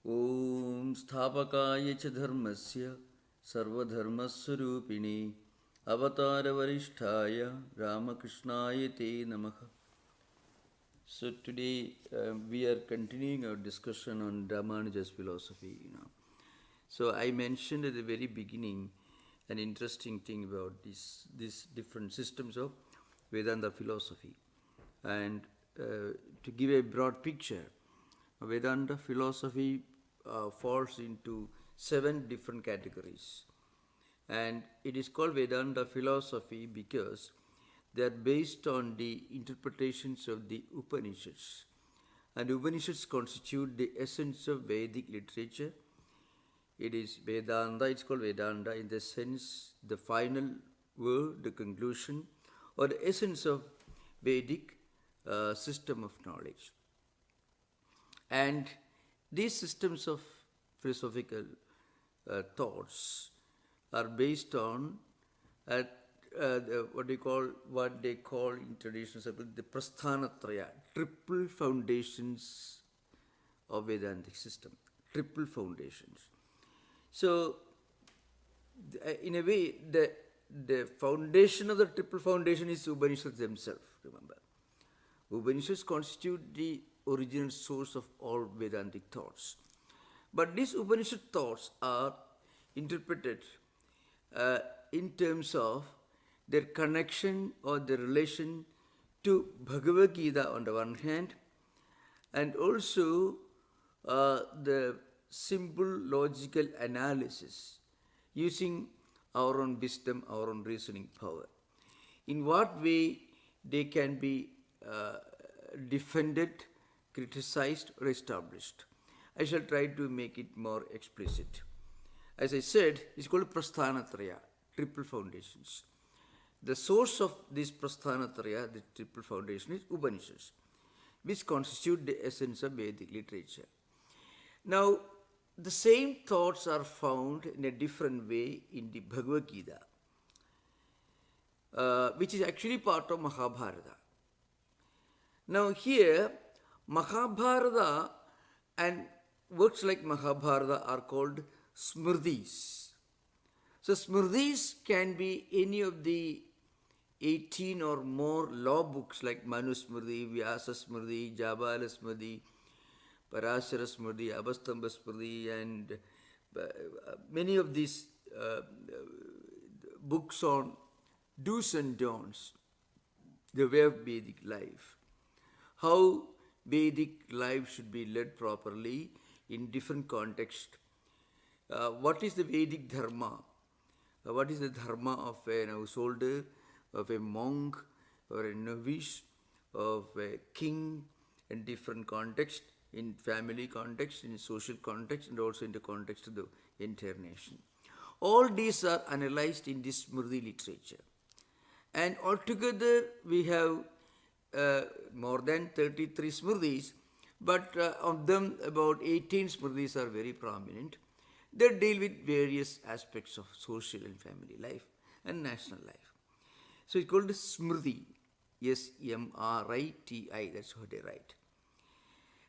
Om Sthapakaya cha dharmasya sarvadharmaswarupini avatara varishtaya Ramakrishnaya te namaha. So today we are continuing our discussion on Ramanuja's philosophy. So I mentioned at the very beginning an interesting thing about these different systems of Vedanta philosophy. And to give a broad picture, Vedanta philosophy falls into 7 different categories. And it is called Vedanta philosophy because they are based on the interpretations of the Upanishads. And Upanishads constitute the essence of Vedic literature. It is Vedanta, it's called Vedanta in the sense, the final word, the conclusion, or the essence of Vedic system of knowledge. And these systems of philosophical thoughts are based on what they call in traditional circles the Prasthanatraya, triple foundations of Vedantic system, triple foundations. So, in a way, the foundation of the triple foundation is Upanishads themselves, remember. Upanishads constitute the original source of all Vedantic thoughts. But these Upanishad thoughts are interpreted in terms of their connection or their relation to Bhagavad Gita on the one hand, and also the simple logical analysis using our own wisdom, our own reasoning power. In what way they can be defended, criticized, or established. I shall try to make it more explicit. As I said, it's called Prasthanatraya, triple foundations. The source of this Prasthanatraya, the triple foundation, is Upanishads, which constitute the essence of Vedic literature. Now, the same thoughts are found in a different way in the Bhagavad Gita, which is actually part of Mahabharata. Now here, Mahabharata and works like Mahabharata are called Smritis. So Smritis can be any of the 18 or more law books like Manu Smriti, Vyasa Smriti, Jabala Smriti, Parashara Smriti, Abhastamba Smriti, and many of these books on do's and don'ts, the way of Vedic life. How Vedic life should be led properly in different contexts. What is the Vedic dharma? What is the dharma of an householder, of a monk, or a novice, of a king, in different contexts, in family context, in social context, and also in the context of the entire nation. All these are analyzed in this Smriti literature. And altogether we have more than 33 Smritis, but of them about 18 Smritis are very prominent. They deal with various aspects of social and family life and national life. So it's called Smriti, S-M-R-I-T-I, that's how they write.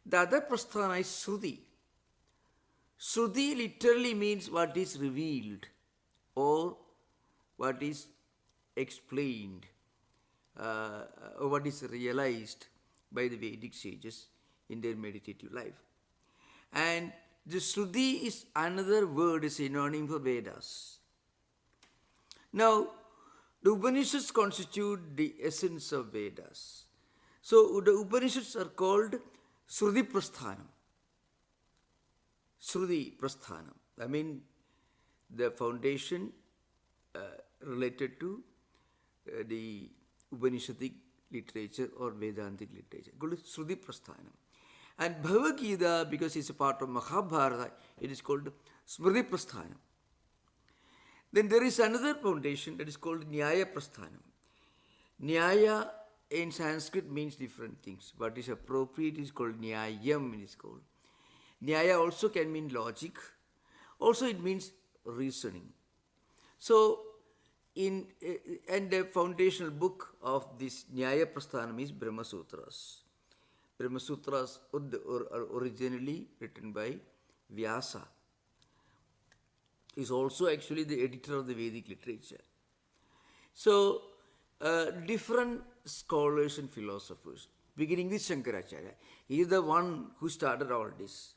The other prasthana is Shruti. Shruti literally means what is revealed or what is explained, or what is realized by the Vedic sages in their meditative life. And the Shruti is another word, a synonym for Vedas. Now, the Upanishads constitute the essence of Vedas. So, the Upanishads are called Shruti Prasthanam. Shruti Prasthanam. I mean, the foundation related to the Upanishadic literature or Vedantic literature, called Shruti Prasthanam. And Bhagavad Gita, because it's a part of Mahabharata, it is called Smriti Prasthanam. Then there is another foundation that is called Nyaya Prasthanam. Nyaya in Sanskrit means different things. What is appropriate is called Nyayam, it is called. Nyaya also can mean logic. Also it means reasoning. So, and the foundational book of this Nyaya Prasthanam is Brahma Sutras. Brahma Sutras are originally written by Vyasa, is also actually the editor of the Vedic literature. So, different scholars and philosophers, beginning with Shankaracharya, he is the one who started all this.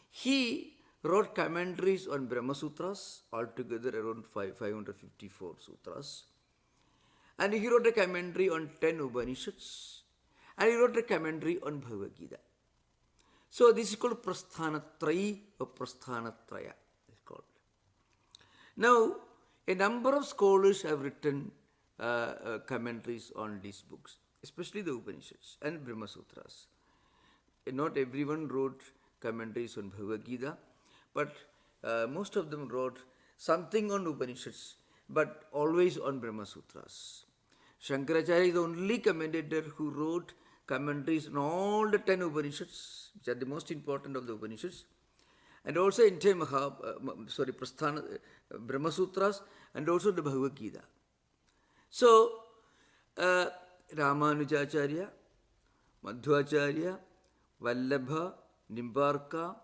He wrote commentaries on Brahma Sutras, altogether around 554 sutras. And he wrote a commentary on 10 Upanishads. And he wrote a commentary on Bhagavad Gita. So this is called Prasthanatrayi or Prasthanatraya. It's called. Now, a number of scholars have written commentaries on these books, especially the Upanishads and Brahma Sutras. Not everyone wrote commentaries on Bhagavad Gita, but most of them wrote something on Upanishads, but always on Brahma Sutras. Shankaracharya is the only commentator who wrote commentaries on all the 10 Upanishads, which are the most important of the Upanishads, and also entire Brahma Sutras, and also the Bhagavad Gita. So, Ramanujacharya, Madhvacharya, Vallabha, Nimbarka,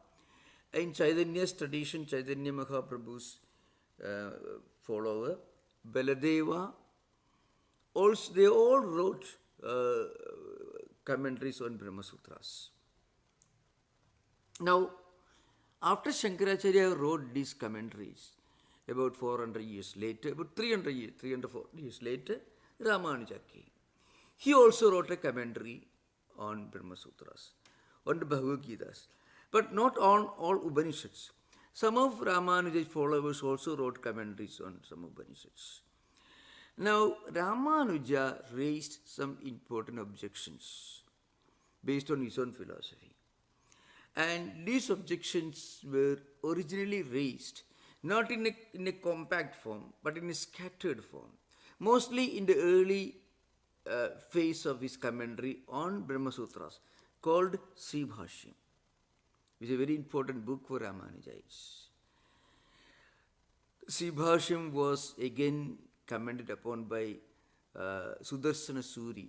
in Chaitanya's tradition, Chaitanya Mahaprabhu's follower, Baladeva, also they all wrote commentaries on Brahma Sutras. Now, after Shankaracharya wrote these commentaries, about 400 years later, about 304 years later, Ramanuja came. He also wrote a commentary on Brahma Sutras, on the Bhagavad Gitas, but not on all Upanishads. Some of Ramanuja's followers also wrote commentaries on some Upanishads. Now, Ramanuja raised some important objections based on his own philosophy. And these objections were originally raised not in a compact form, but in a scattered form, mostly in the early phase of his commentary on Brahma Sutras, called Sri Bhashyam, which is a very important book for Ramanujites. Sri Bhashyam was again commented upon by Sudarsana Suri.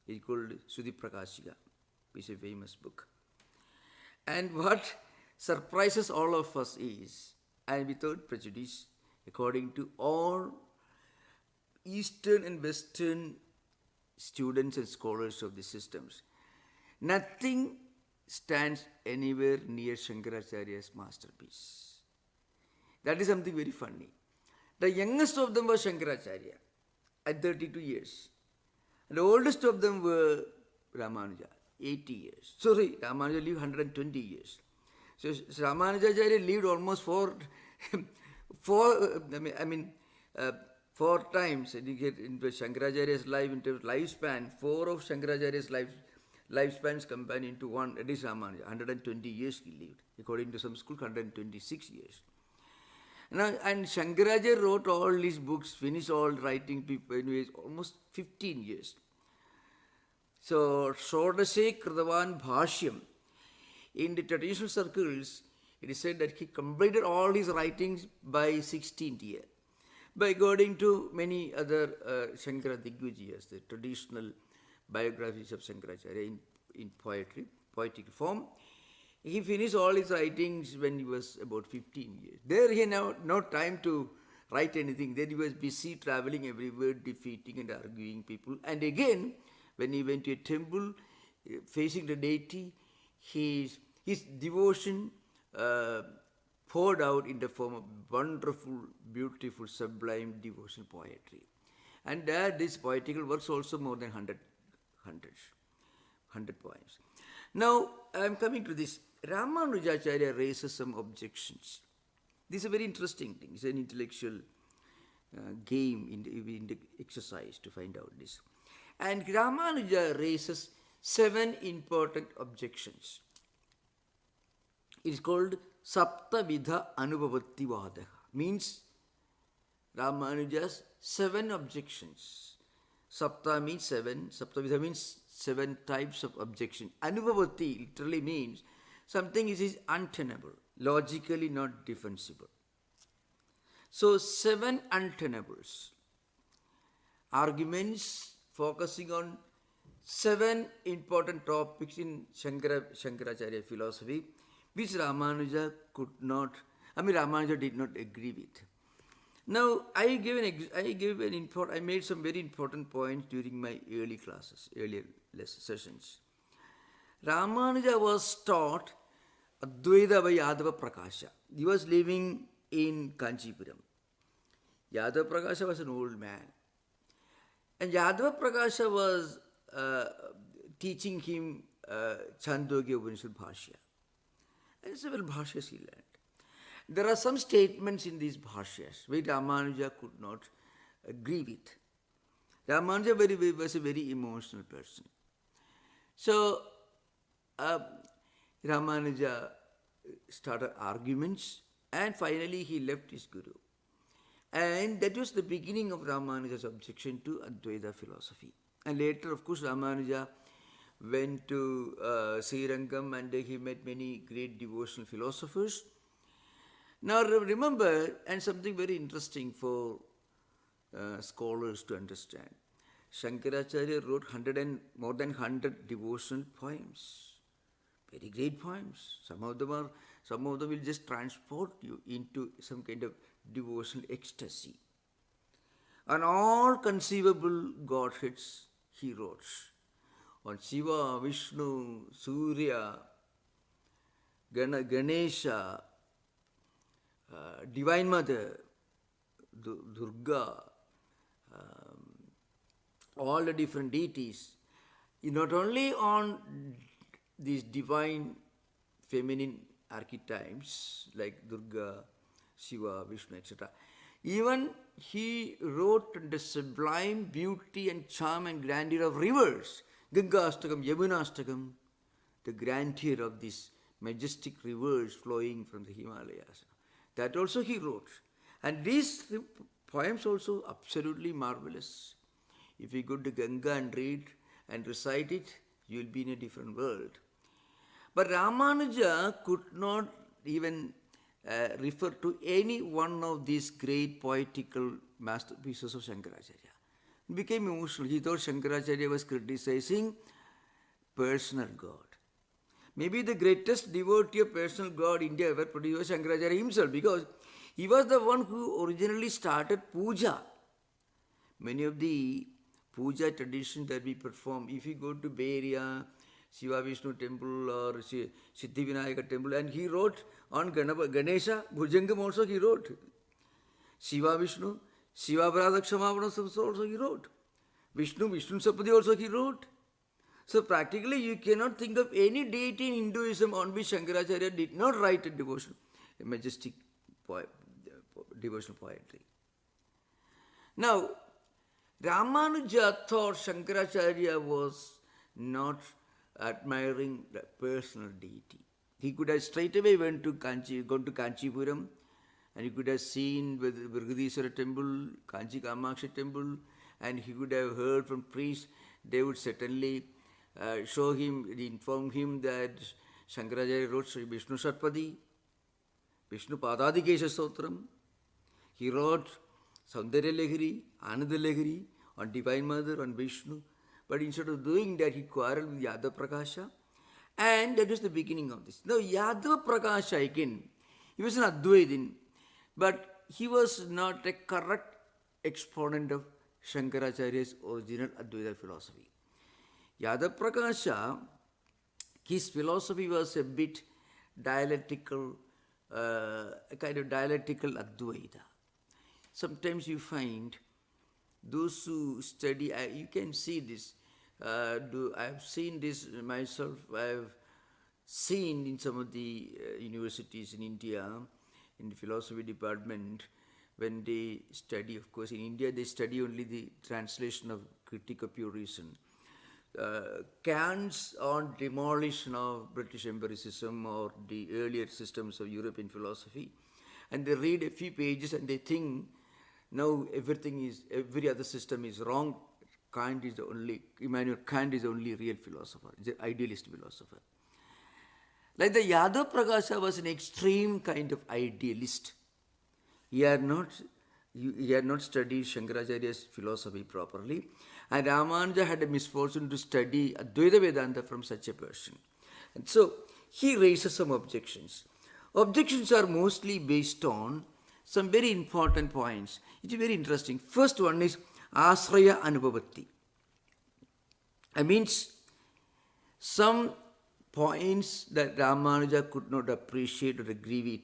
It's called Sudhi Prakashika, which is a famous book. And what surprises all of us is, and without prejudice, according to all Eastern and Western students and scholars of the systems, nothing stands anywhere near Shankaracharya's masterpiece. That is something very funny. The youngest of them was Shankaracharya at 32 years. And the oldest of them were Ramanuja, 80 years. Sorry, Ramanuja lived 120 years. So Ramanujacharya lived almost four times. And you get into Shankaracharya's life, into lifespan, 4 of Shankaracharya's lifespans combined into one. That is Ramanuja. 120 years he lived. According to some school, 126 years. Now, and Shankaracharya wrote all these books, finished all writing people, anyways, almost 15 years. So, Shodase Kritavan Bhashyam. In the traditional circles, it is said that he completed all his writings by 16th year. By according to many other Shankara Digvijayas, the traditional biographies of Shankaracharya in poetical form, he finished all his writings when he was about 15 years. There he had no time to write anything. Then he was busy traveling everywhere, defeating and arguing people. And again, when he went to a temple facing the deity, his devotion poured out in the form of wonderful, beautiful, sublime devotional poetry. And these poetical works also more than 100 poems. Now, I am coming to this. Ramanujacharya raises some objections. This is a very interesting thing. It's an intellectual game in the exercise to find out this. And Ramanuja raises 7 important objections. It is called Saptavidha Anubhavati Vadaha. Means Ramanuja's 7 objections. Sapta means 7. Saptavidha means 7 types of objection. Anubhavati literally means something is untenable, logically not defensible. So 7 untenables. Arguments focusing on 7 important topics in Shankaracharya philosophy, which Ramanuja could not, Ramanuja did not agree with. Now, I made some very important points during my earlier sessions. Ramanuja was taught Advaita by Yadava Prakasha. He was living in Kanchipuram. Yadava Prakasha was an old man. And Yadava Prakasha was teaching him Chandogya Upanishad Bhashya. And several Bhashyas he learned. There are some statements in these Bhashyas which Ramanuja could not agree with. Ramanuja was a very emotional person. So, Ramanuja started arguments and finally he left his guru. And that was the beginning of Ramanuja's objection to Advaita philosophy. And later, of course, Ramanuja went to Srirangam and he met many great devotional philosophers. Now remember, and something very interesting for scholars to understand, Shankaracharya wrote more than 100 devotional poems. Very great poems. Some of them will just transport you into some kind of devotional ecstasy. On all conceivable godheads he wrote. On Shiva, Vishnu, Surya, Ganesha, Divine Mother, Durga, all the different deities. Not only on these divine feminine archetypes like Durga, Shiva, Vishnu, etc. Even he wrote the sublime beauty and charm and grandeur of rivers. Ganga Astakam, Yamuna Astakam, the grandeur of these majestic rivers flowing from the Himalayas. That also he wrote. And these poems also absolutely marvelous. If you go to Ganga and read and recite it, you will be in a different world. But Ramanuja could not even refer to any one of these great poetical masterpieces of Shankaracharya. He became emotional. He thought Shankaracharya was criticizing personal God. Maybe the greatest devotee of personal God India ever produced was Shankaracharya himself, because he was the one who originally started puja. Many of the puja traditions that we perform, if you go to Bay Area, Shiva Vishnu temple or Siddhivinayaka temple, and he wrote on Ganesha, Bhujangam also he wrote. Shiva Vishnu, Shiva Pradakshamavanam also he wrote. Vishnu Sapadi also he wrote. So practically you cannot think of any deity in Hinduism on which Shankaracharya did not write a majestic devotional poetry. Now, Ramanuja thought Shankaracharya was not admiring the personal deity. He could have straight away gone to Kanchipuram, and he could have seen the Brigadiswara temple, Kanchi Kamakshi temple, and he could have heard from priests. They would certainly inform him that Shankaracharya wrote Sri Vishnu Satpadi, Vishnu Padadikesha Stotram. He wrote Saundarya Lahiri, Ananda Lahiri on Divine Mother, on Vishnu. But instead of doing that, he quarreled with Yadava Prakasha. And that was the beginning of this. Now, Yadava Prakasha again, he was an Advaitin, but he was not a correct exponent of Shankaracharya's original Advaita philosophy. Yadava Prakasha, his philosophy was a bit dialectical, a kind of dialectical Advaita. Sometimes you find those who study, you can see this. I have seen this myself. I have seen in some of the universities in India, in the philosophy department, when they study, of course, in India they study only the translation of Critique of Pure Reason. Kant's on demolition of British empiricism or the earlier systems of European philosophy, and they read a few pages and they think now every other system is wrong. Immanuel Kant is the only real philosopher, he's an idealist philosopher. Like the Yadava Prakasha was an extreme kind of idealist. He had not studied Shankaracharya's philosophy properly, and Ramanuja had a misfortune to study Advaita Vedanta from such a person. And so he raises some objections. Objections are mostly based on some very important points. It is very interesting. First one is Asraya Anubhavati. I means some points that Ramanuja could not appreciate or agree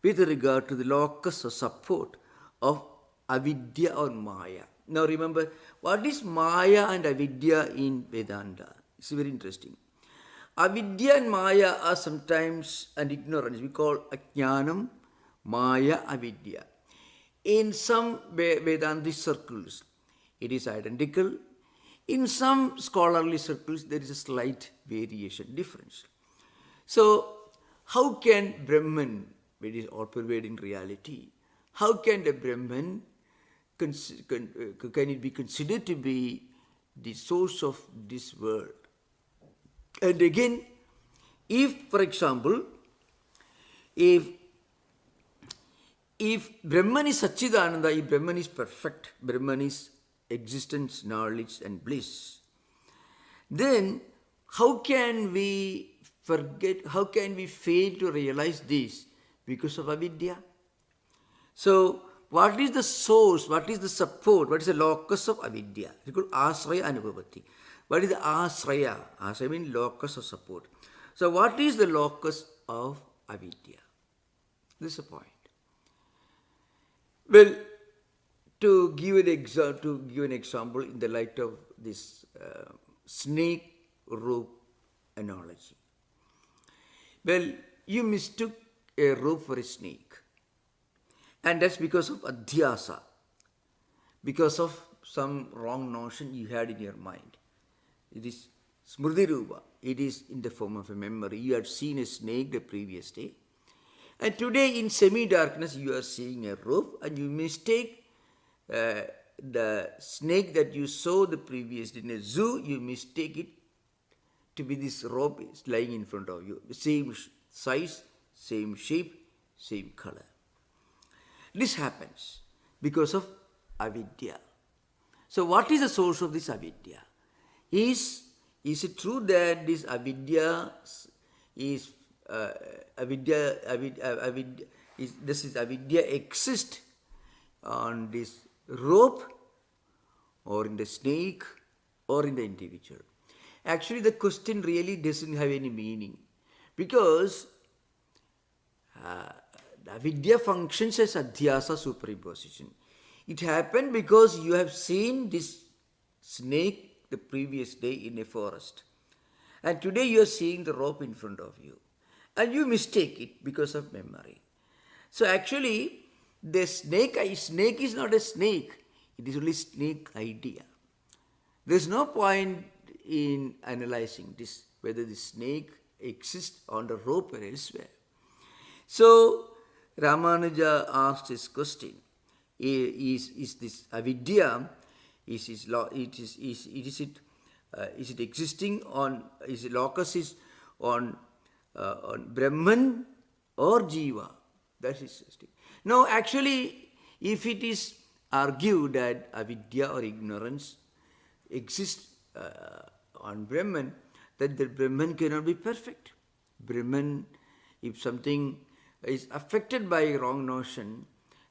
with regard to the locus or support of avidya or maya. Now remember, what is maya and avidya in Vedanta? It's very interesting. Avidya and maya are sometimes an ignorance. We call ajnanam, maya, avidya. In some Vedantic circles, it is identical. In some scholarly circles, there is a slight variation, difference. So, how can Brahman, which is all-pervading reality, how can the Brahman, can it be considered to be the source of this world? And again, if, for example, if Brahman is Satchidananda, if Brahman is perfect, Brahman is existence, knowledge and bliss, then how can we forget, how can we fail to realize this? Because of avidya. So, what is the source, what is the support, what is the locus of avidya? It's called asraya anubhavati. What is the asraya? Asraya means locus of support. So, what is the locus of avidya? This is the point. Well, to give an example in the light of this snake rope analogy. Well, you mistook a rope for a snake, and that's because of adhyasa, because of some wrong notion you had in your mind. It is smriti rupa. It is in the form of a memory. You had seen a snake the previous day, and today in semi-darkness you are seeing a rope, and you mistake the snake that you saw the previous day in a zoo, you mistake it to be this rope is lying in front of you. Same size, same shape, same color. This happens because of avidya. So what is the source of this avidya? Is it true that this avidya is avidya exists on this rope or in the snake or in the individual? Actually, the question really doesn't have any meaning, because the avidya functions as adhyasa superimposition. It happened because you have seen this snake the previous day in a forest, and today you are seeing the rope in front of you, and you mistake it because of memory. So actually, the snake is not a snake, it is only snake idea. There is no point in analyzing this, whether the snake exists on the rope or elsewhere. So, Ramanuja asked this question, is this avidya, is it existing on, is the locus is on Brahman or Jiva? That is interesting. Now, actually, if it is argued that avidya or ignorance exists on Brahman, then the Brahman cannot be perfect. Brahman, if something is affected by a wrong notion,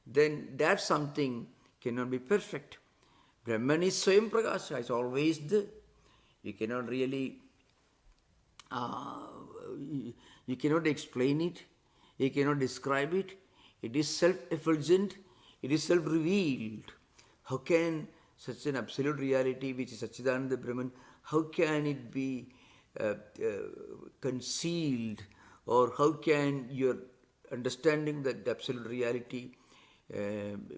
then that something cannot be perfect. Brahman is Swayam Prakasha, is always there. You cannot really, you cannot explain it, you cannot describe it. It is self-effulgent, it is self-revealed. How can such an absolute reality, which is Satchidananda Brahman, how can it be concealed, or how can your understanding that the absolute reality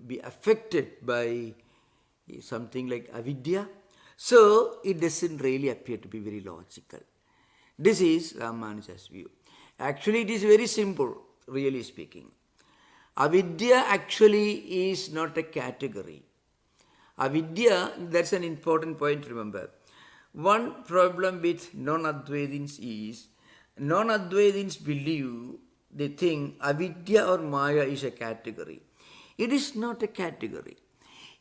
be affected by something like avidya? So, it doesn't really appear to be very logical. This is Ramanuja's view. Actually, it is very simple, really speaking. Avidya actually is not a category. Avidya, that's an important point to remember. One problem with non-Advaitins is, non-Advaitins believe, they think avidya or maya is a category. It is not a category.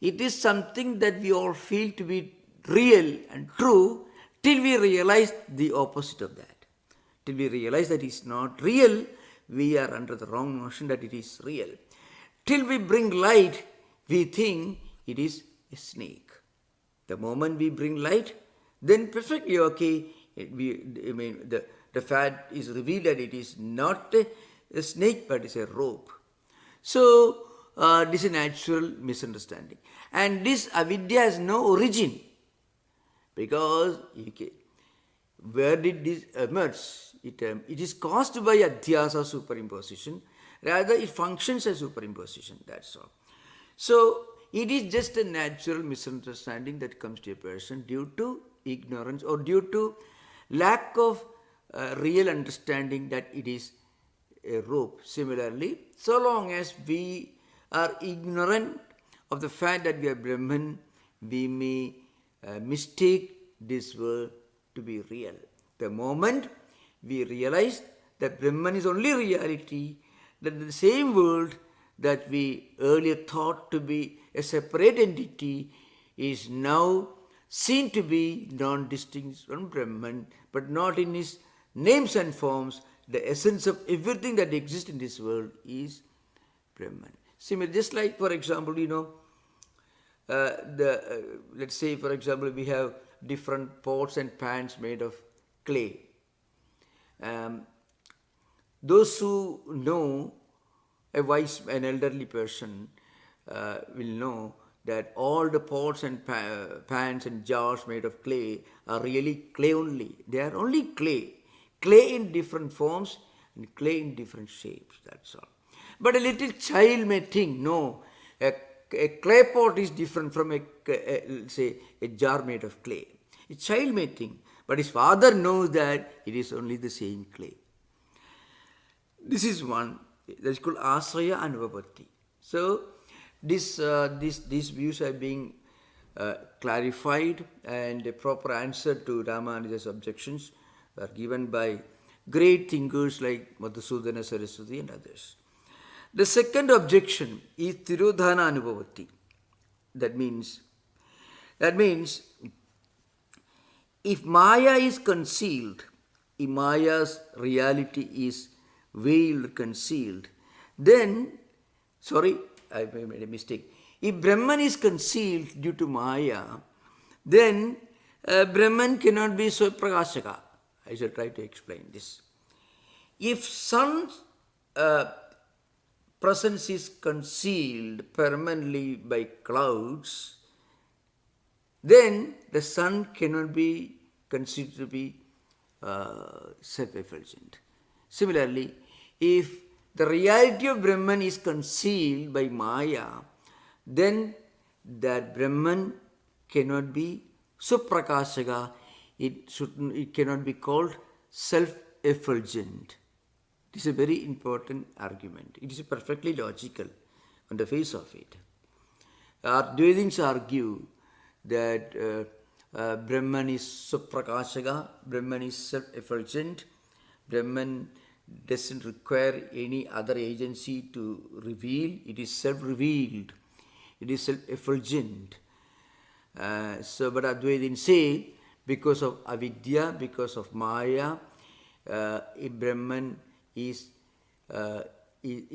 It is something that we all feel to be real and true till we realize the opposite of that. Till we realize that it is not real, we are under the wrong notion that it is real. Till we bring light, we think it is a snake. The moment we bring light, then perfectly okay. The fact is revealed that it is not a snake, but it's a rope. So, this is a natural misunderstanding. And this avidya has no origin. Because, where did this emerge? It is caused by adhyasa superimposition. Rather, it functions as superimposition. That's all. So, it is just a natural misunderstanding that comes to a person due to ignorance or due to lack of real understanding that it is a rope. Similarly, so long as we are ignorant of the fact that we are Brahman, we may mistake this world to be real. The moment we realize that Brahman is only reality, that the same world that we earlier thought to be a separate entity is now seen to be non-distinct from Brahman, but not in his names and forms. The essence of everything that exists in this world is Brahman. Similarly, just like, for example, let's say, for example, we have different pots and pans made of clay. Those who know, an elderly person will know that all the pots and pans and jars made of clay are really clay only. They are only clay. Clay in different forms and clay in different shapes, that's all. But a little child may think, no, a clay pot is different from a jar made of clay. A child may think, but his father knows that it is only the same clay. This is one, that is called asraya anuvapatti. So, these views are being clarified, and a proper answer to Ramanuja's objections are given by great thinkers like Madhusudana Saraswati and others. The second objection is Tirodhana Anubhavati. That means, if Maya is concealed, if Maya's reality is veiled, concealed, then, I made a mistake. If Brahman is concealed due to Maya, then Brahman cannot be Swaprakashaka. I shall try to explain this. If sun's presence is concealed permanently by clouds, then the sun cannot be considered to be self-effulgent. Similarly, if the reality of Brahman is concealed by Maya, then that Brahman cannot be Suprakashaka. It cannot be called self-effulgent. This is a very important argument. It is perfectly logical on the face of it. Advaitins argue that Brahman is Suprakashaka, Brahman is self-effulgent, Brahman doesn't require any other agency to reveal, it is self-revealed, it is self-effulgent. But Advaitins say, because of avidya, because of Maya, if Brahman he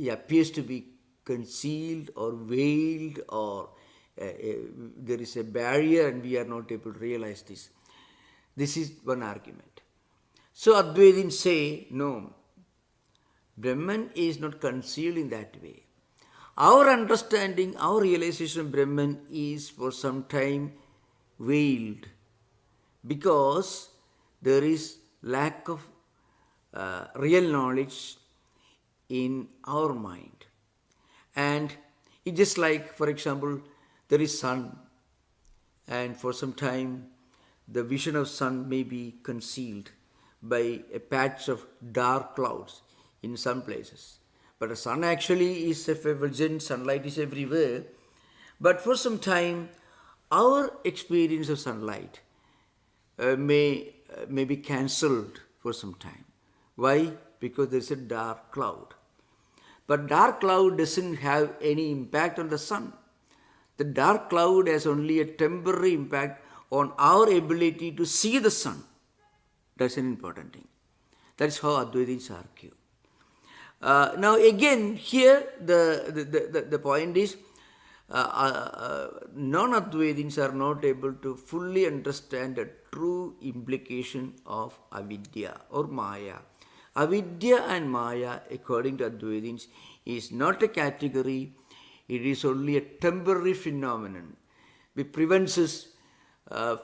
appears to be concealed or veiled, or there is a barrier and we are not able to realize this. This is one argument. So Advaitins say, no, Brahman is not concealed in that way. Our understanding, our realization of Brahman is for some time veiled, because there is lack of real knowledge in our mind. And it's just like, for example, there is sun, and for some time the vision of sun may be concealed by a patch of dark clouds in some places. But the sun actually is self-effulgent, sunlight is everywhere. But for some time, our experience of sunlight may be cancelled for some time. Why? Because there is a dark cloud. But dark cloud doesn't have any impact on the sun. The dark cloud has only a temporary impact on our ability to see the sun. That's an important thing. That's how Advaitins argue. Now again, here the point is non-Advaitins are not able to fully understand the true implication of avidya or maya. Avidya and maya, according to Advaitins, is not a category, it is only a temporary phenomenon which prevents us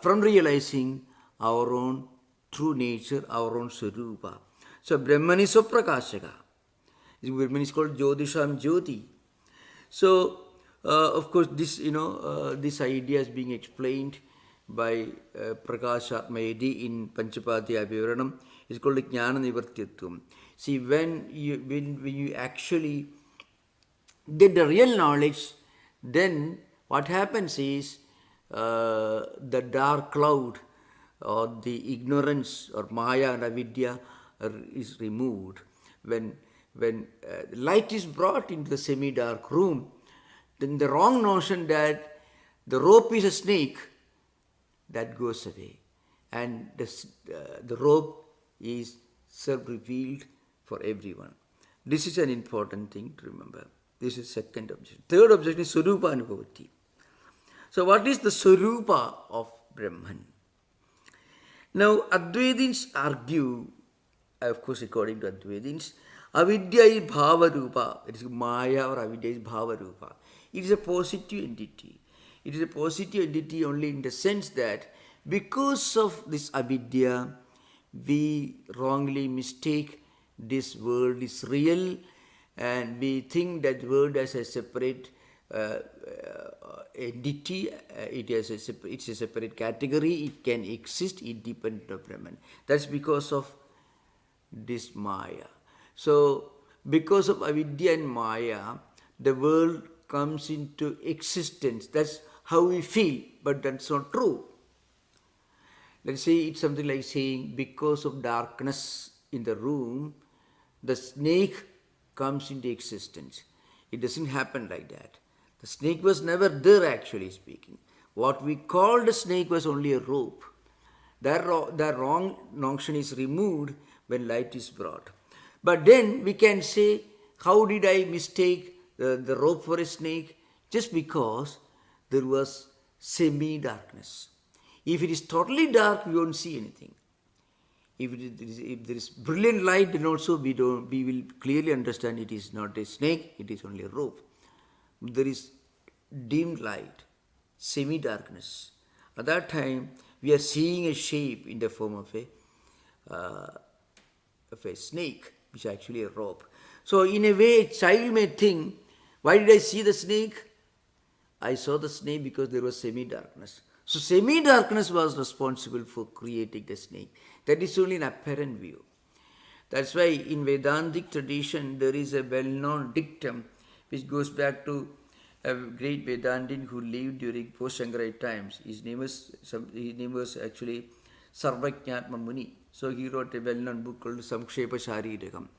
from realizing our own true nature, our own Swarupa. So Brahman is Swaprakashaka. Brahman is called Jyotisham Jyoti. So, of course, this this idea is being explained by Prakashatmayadi in Panchapadhyaya Vivaranam. It's called Jnana Nivartyatvam. See, when you actually get the real knowledge, then what happens is the dark cloud or the ignorance or Maya and Avidya is removed. When light is brought into the semi-dark room, then the wrong notion that the rope is a snake, that goes away. And the rope is self-revealed for everyone. This is an important thing to remember. This is second objection. Third objection is Swarupa Anubhavati. So what is the Swarupa of Brahman? Now Advaitins argue, of course according to Advaitins, Avidya is Bhava Rupa. It is Maya or Avidya is Bhava Rupa. It is a positive entity. It is a positive entity only in the sense that because of this Avidya, we wrongly mistake this world is real and we think that world as a separate entity, it's a separate category, it can exist independent of Brahman. That's because of this Maya. So, because of Avidya and Maya, the world comes into existence. That's how we feel, but that's not true. Let's say it's something like saying, because of darkness in the room, the snake comes into existence. It doesn't happen like that. The snake was never there, actually speaking. What we called a snake was only a rope. That wrong notion is removed when light is brought. But then we can say, how did I mistake the rope for a snake? Just because there was semi-darkness. If it is totally dark, we won't see anything. If there is brilliant light, then also we will clearly understand it is not a snake, it is only a rope. There is dim light, semi-darkness. At that time, we are seeing a shape in the form of a snake, which is actually a rope. So in a way, a child may think, why did I see the snake? I saw the snake because there was semi-darkness. So semi-darkness was responsible for creating the snake. That is only an apparent view. That's why in Vedantic tradition there is a well-known dictum which goes back to a great Vedantin who lived during post-Shankarite times. His name was actually Sarvajñatma Muni. So he wrote a well-known book called Samkshepa Sharirikam.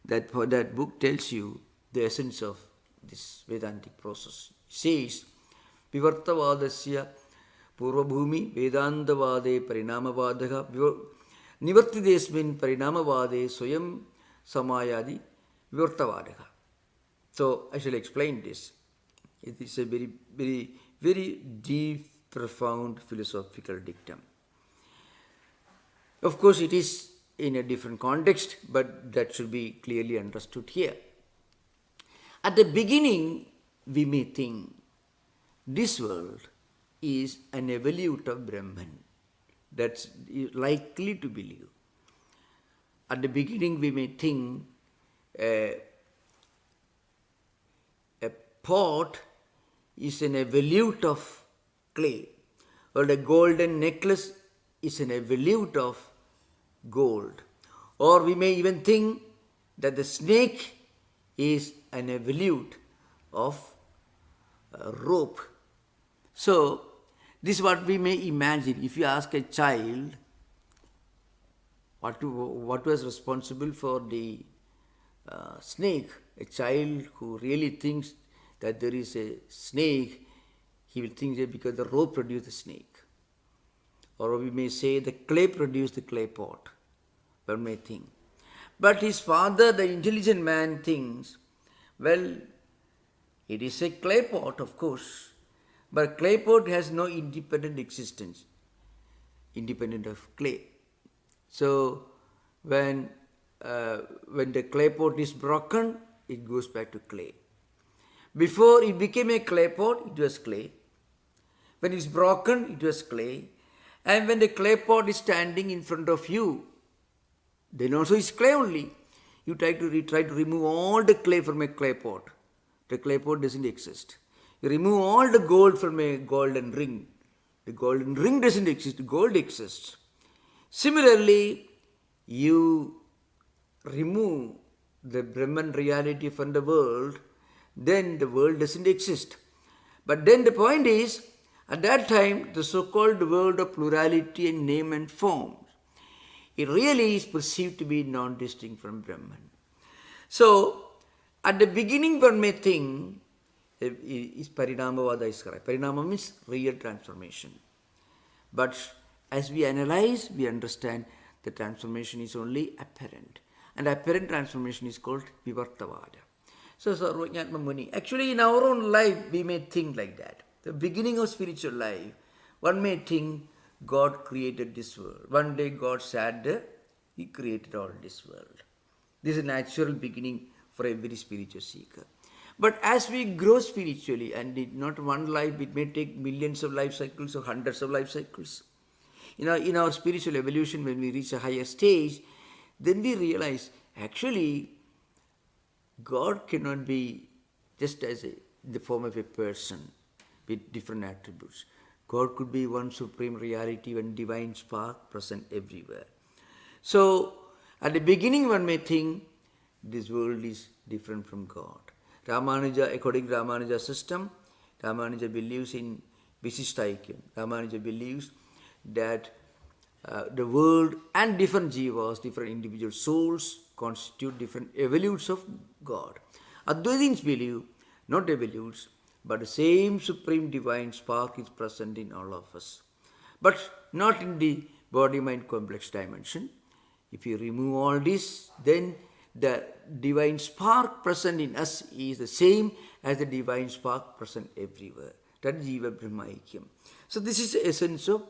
That book tells you the essence of this Vedantic process. It says, Vivartavadasya Purvabhumi Vedantavade Parinamavadaha Nivartidesmin Parinamavade Swayam Samayadi Vivartavadaha. So I shall explain this. It is a very, very, very deep, profound philosophical dictum. Of course, it is in a different context, but that should be clearly understood here. At the beginning, we may think this world is an evolute of Brahman. That's likely to believe. At the beginning, we may think a pot is an evolute of clay, or a golden necklace is an evolute of gold. Or we may even think that the snake is an evolute of a rope. So, this is what we may imagine. If you ask a child what was responsible for the snake, a child who really thinks that there is a snake, he will think that because the rope produced the snake. Or we may say the clay produced the clay pot. one may think. But his father, the intelligent man, thinks, well, it is a clay pot, of course, but clay pot has no independent existence, independent of clay. So when the clay pot is broken, it goes back to clay. Before it became a clay pot, it was clay. When it's broken, it was clay. And when the clay pot is standing in front of you, then also it's clay only. You try to remove all the clay from a clay pot. The clay pot doesn't exist. You remove all the gold from a golden ring. The golden ring doesn't exist. The gold exists. Similarly, you remove the Brahman reality from the world, then the world doesn't exist. But then the point is, at that time, the so-called world of plurality in name and form, it really is perceived to be non-distinct from Brahman. So, at the beginning one may think, is Parinamavada is correct. Parinama means real transformation. But as we analyze, we understand the transformation is only apparent. And apparent transformation is called Vivartavada. So, Sarvajnatma Muni, actually in our own life, we may think like that. The beginning of spiritual life, one may think God created this world. One day God sat there, He created all this world. This is a natural beginning for every spiritual seeker. But as we grow spiritually, and not one life, it may take millions of life cycles or hundreds of life cycles. In our spiritual evolution, when we reach a higher stage, then we realize actually God cannot be just as the form of a person with different attributes. God could be one supreme reality, one divine spark present everywhere. So, at the beginning one may think this world is different from God. Ramanuja, according to Ramanuja's system, Ramanuja believes in Vishishtadvaita. Ramanuja believes that the world and different jivas, different individual souls constitute different evolutes of God. Advaitins believe not evolutes, but the same supreme divine spark is present in all of us. But not in the body-mind complex dimension. If you remove all this, then the divine spark present in us is the same as the divine spark present everywhere. That is Jiva Brahma Aikyam. So this is the essence of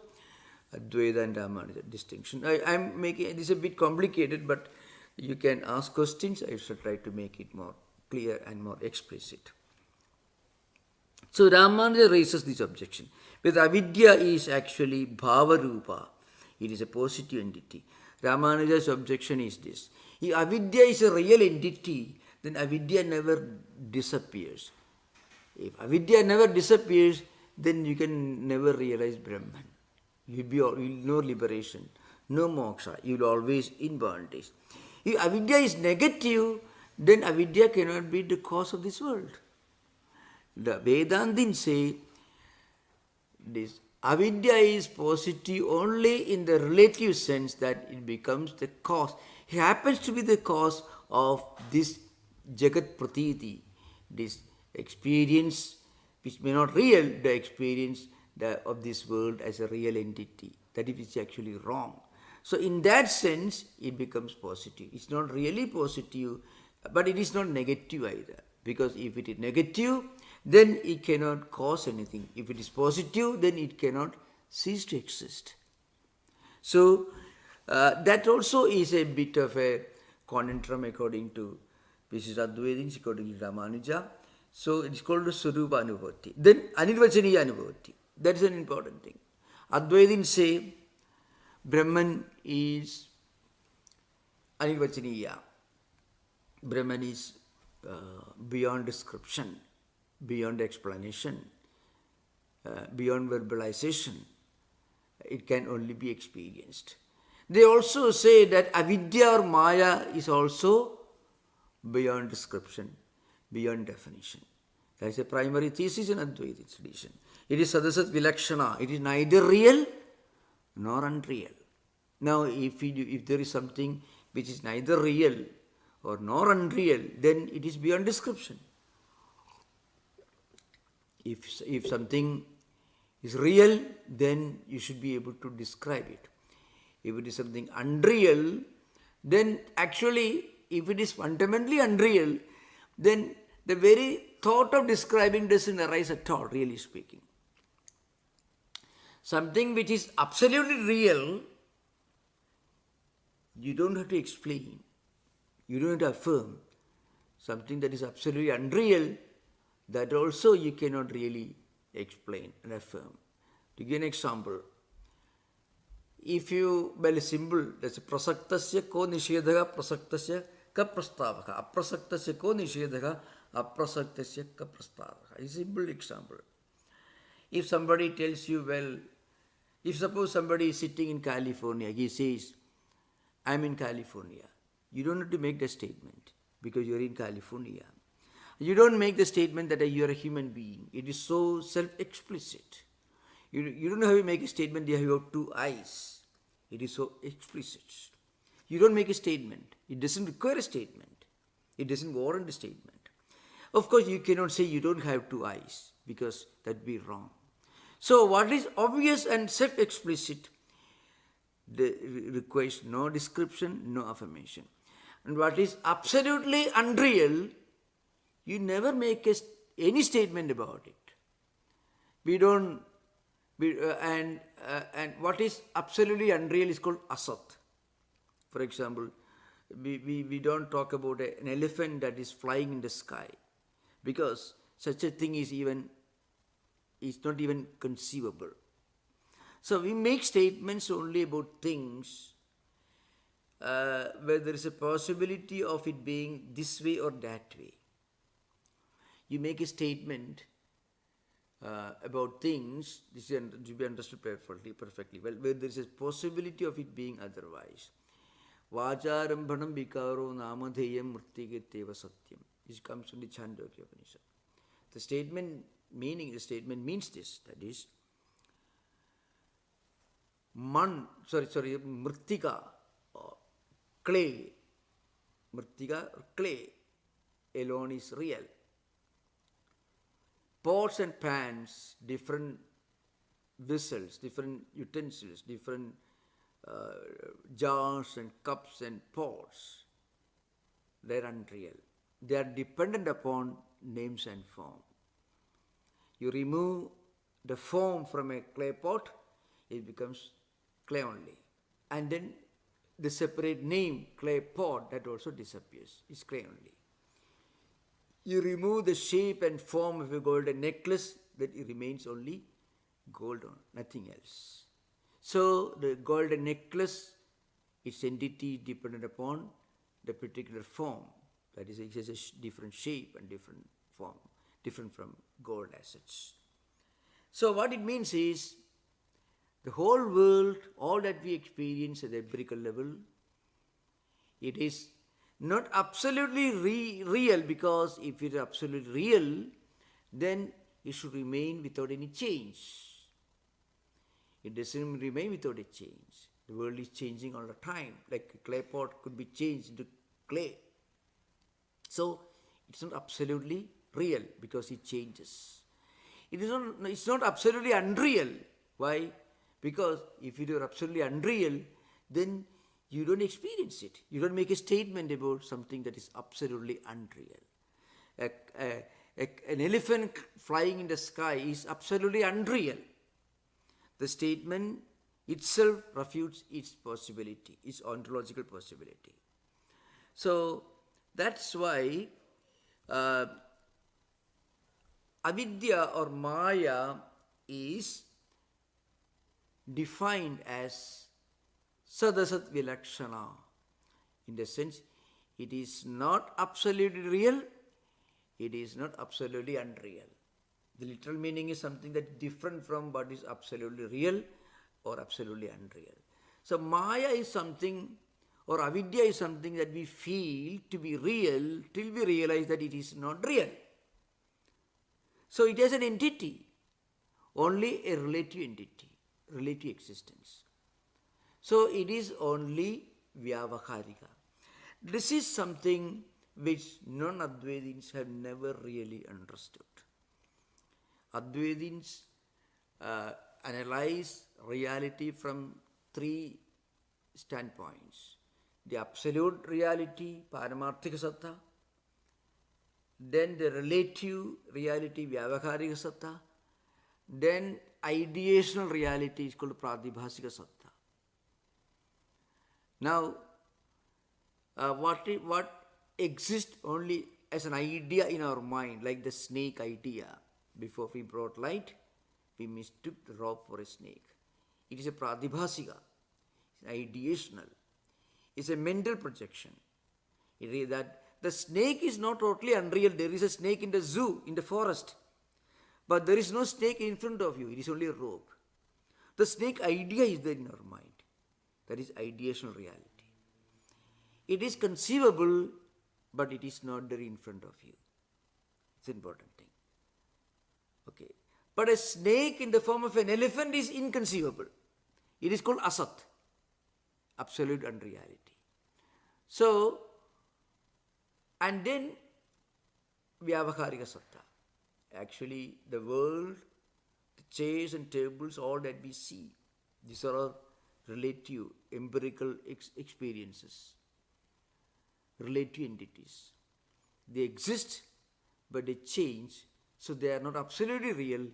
Advaita and Ramanuja distinction. I'm making this a bit complicated, but you can ask questions. I shall try to make it more clear and more explicit. So Ramanuja raises this objection. But avidya is actually bhava rupa. It is a positive entity. Ramanuja's objection is this. If avidya is a real entity, then avidya never disappears. If avidya never disappears, then you can never realize Brahman. You will no liberation, no moksha. You will always in bondage. If avidya is negative, then avidya cannot be the cause of this world. The Vedantins say this avidya is positive only in the relative sense that it becomes the cause. It happens to be the cause of this Jagat Pratiti, this experience which may not real, the experience of this world as a real entity. That is actually wrong. So in that sense, it becomes positive. It's not really positive, but it is not negative either. Because if it is negative, then it cannot cause anything. If it is positive, then it cannot cease to exist. So that also is a bit of a conundrum according to Vishishtadvaita, according to Ramanuja. So it is called Swarupa Anubhati. Then Anirvachaniya Anubhati. That is an important thing. Advaitins say Brahman is Anirvachaniya. Brahman is beyond description, beyond explanation, beyond verbalization. It can only be experienced. They also say that avidya or maya is also beyond description, beyond definition. That is a primary thesis in Advaita tradition. It is sadasat vilakshana. It is neither real nor unreal. Now, if there is something which is neither real or nor unreal, then it is beyond description. If something is real, then you should be able to describe it. If it is something unreal, then actually, if it is fundamentally unreal, then the very thought of describing doesn't arise at all, really speaking. Something which is absolutely real, you don't have to explain, you don't have to affirm. Something that is absolutely unreal, that also you cannot really explain and affirm. To give an example, if you, well, simple, that's prasaktasya ko nishedhaga prasaktasya ka prastavaka. Aprasaktasya ko nishedhaga aprasaktasya ka prastavaka. A simple example. If somebody tells you, well, if suppose somebody is sitting in California, he says, I'm in California. You don't have to make the statement because you're in California. You don't make the statement that you're a human being. It is so self-explicit. You don't have to make a statement that you have two eyes. It is so explicit. You don't make a statement. It doesn't require a statement. It doesn't warrant a statement. Of course, you cannot say you don't have two eyes because that would be wrong. So what is obvious and self-explicit requires no description, no affirmation. And what is absolutely unreal, you never make any statement about it. We don't, and what is absolutely unreal is called asat. For example, we don't talk about an elephant that is flying in the sky because such a thing is not even conceivable. So we make statements only about things where there is a possibility of it being this way or that way. You make a statement about things, this is to be understood perfectly well, where there is a possibility of it being otherwise. Vajarambhanam vikaro namadheyam murtigeteva satyam. This comes from the Chandogya Upanishad. The statement means this, that is, mritika, or clay, mritika or clay alone is real. Pots and pans, different vessels, different utensils, different jars and cups and pots, they are unreal. They are dependent upon names and form. You remove the form from a clay pot, it becomes clay only. And then the separate name, clay pot, that also disappears. It's clay only. You remove the shape and form of a golden necklace, that it remains only gold, nothing else. So the golden necklace, its entity dependent upon the particular form. That is, it has a different shape and different form, different from gold as such. So what it means is, the whole world, all that we experience at the empirical level, it is not absolutely real, because if it is absolutely real, then it should remain without any change. It doesn't remain without a change. The world is changing all the time. Like a clay pot could be changed into clay. So it's not absolutely real because it changes. It's not absolutely unreal. Why? Because if it were absolutely unreal, then you don't experience it. You don't make a statement about something that is absolutely unreal. An elephant flying in the sky is absolutely unreal. The statement itself refutes its possibility, its ontological possibility. So that's why avidya or maya is defined as sadasat vilakshana. In the sense, it is not absolutely real, it is not absolutely unreal. The literal meaning is something that is different from what is absolutely real or absolutely unreal. So maya is something, or avidya is something that we feel to be real till we realize that it is not real. So it has an entity, only a relative entity, relative existence. So it is only vyavaharika. This is something which non-Advaitins have never really understood. Advaitins analyze reality from three standpoints. the absolute reality, Paramarthika Satta, then the relative reality, Vyavaharika Satta, then ideational reality is called Pratibhasika Satta. Now, what exists only as an idea in our mind, like the snake idea. Before we brought light, we mistook the rope for a snake. It is a pratibhasika, it's ideational, it's a mental projection. It is that the snake is not totally unreal. There is a snake in the zoo, in the forest, but there is no snake in front of you. It is only a rope. The snake idea is there in our mind. That is ideational reality. It is conceivable, but it is not there in front of you. It's an important thing. Okay. But a snake in the form of an elephant is inconceivable. It is called asat, absolute unreality. So, and then Vyavaharika Satta. Actually, the world, the chairs and tables, all that we see, these are all relative, empirical experiences, relative entities. They exist, but they change, so they are not absolutely real,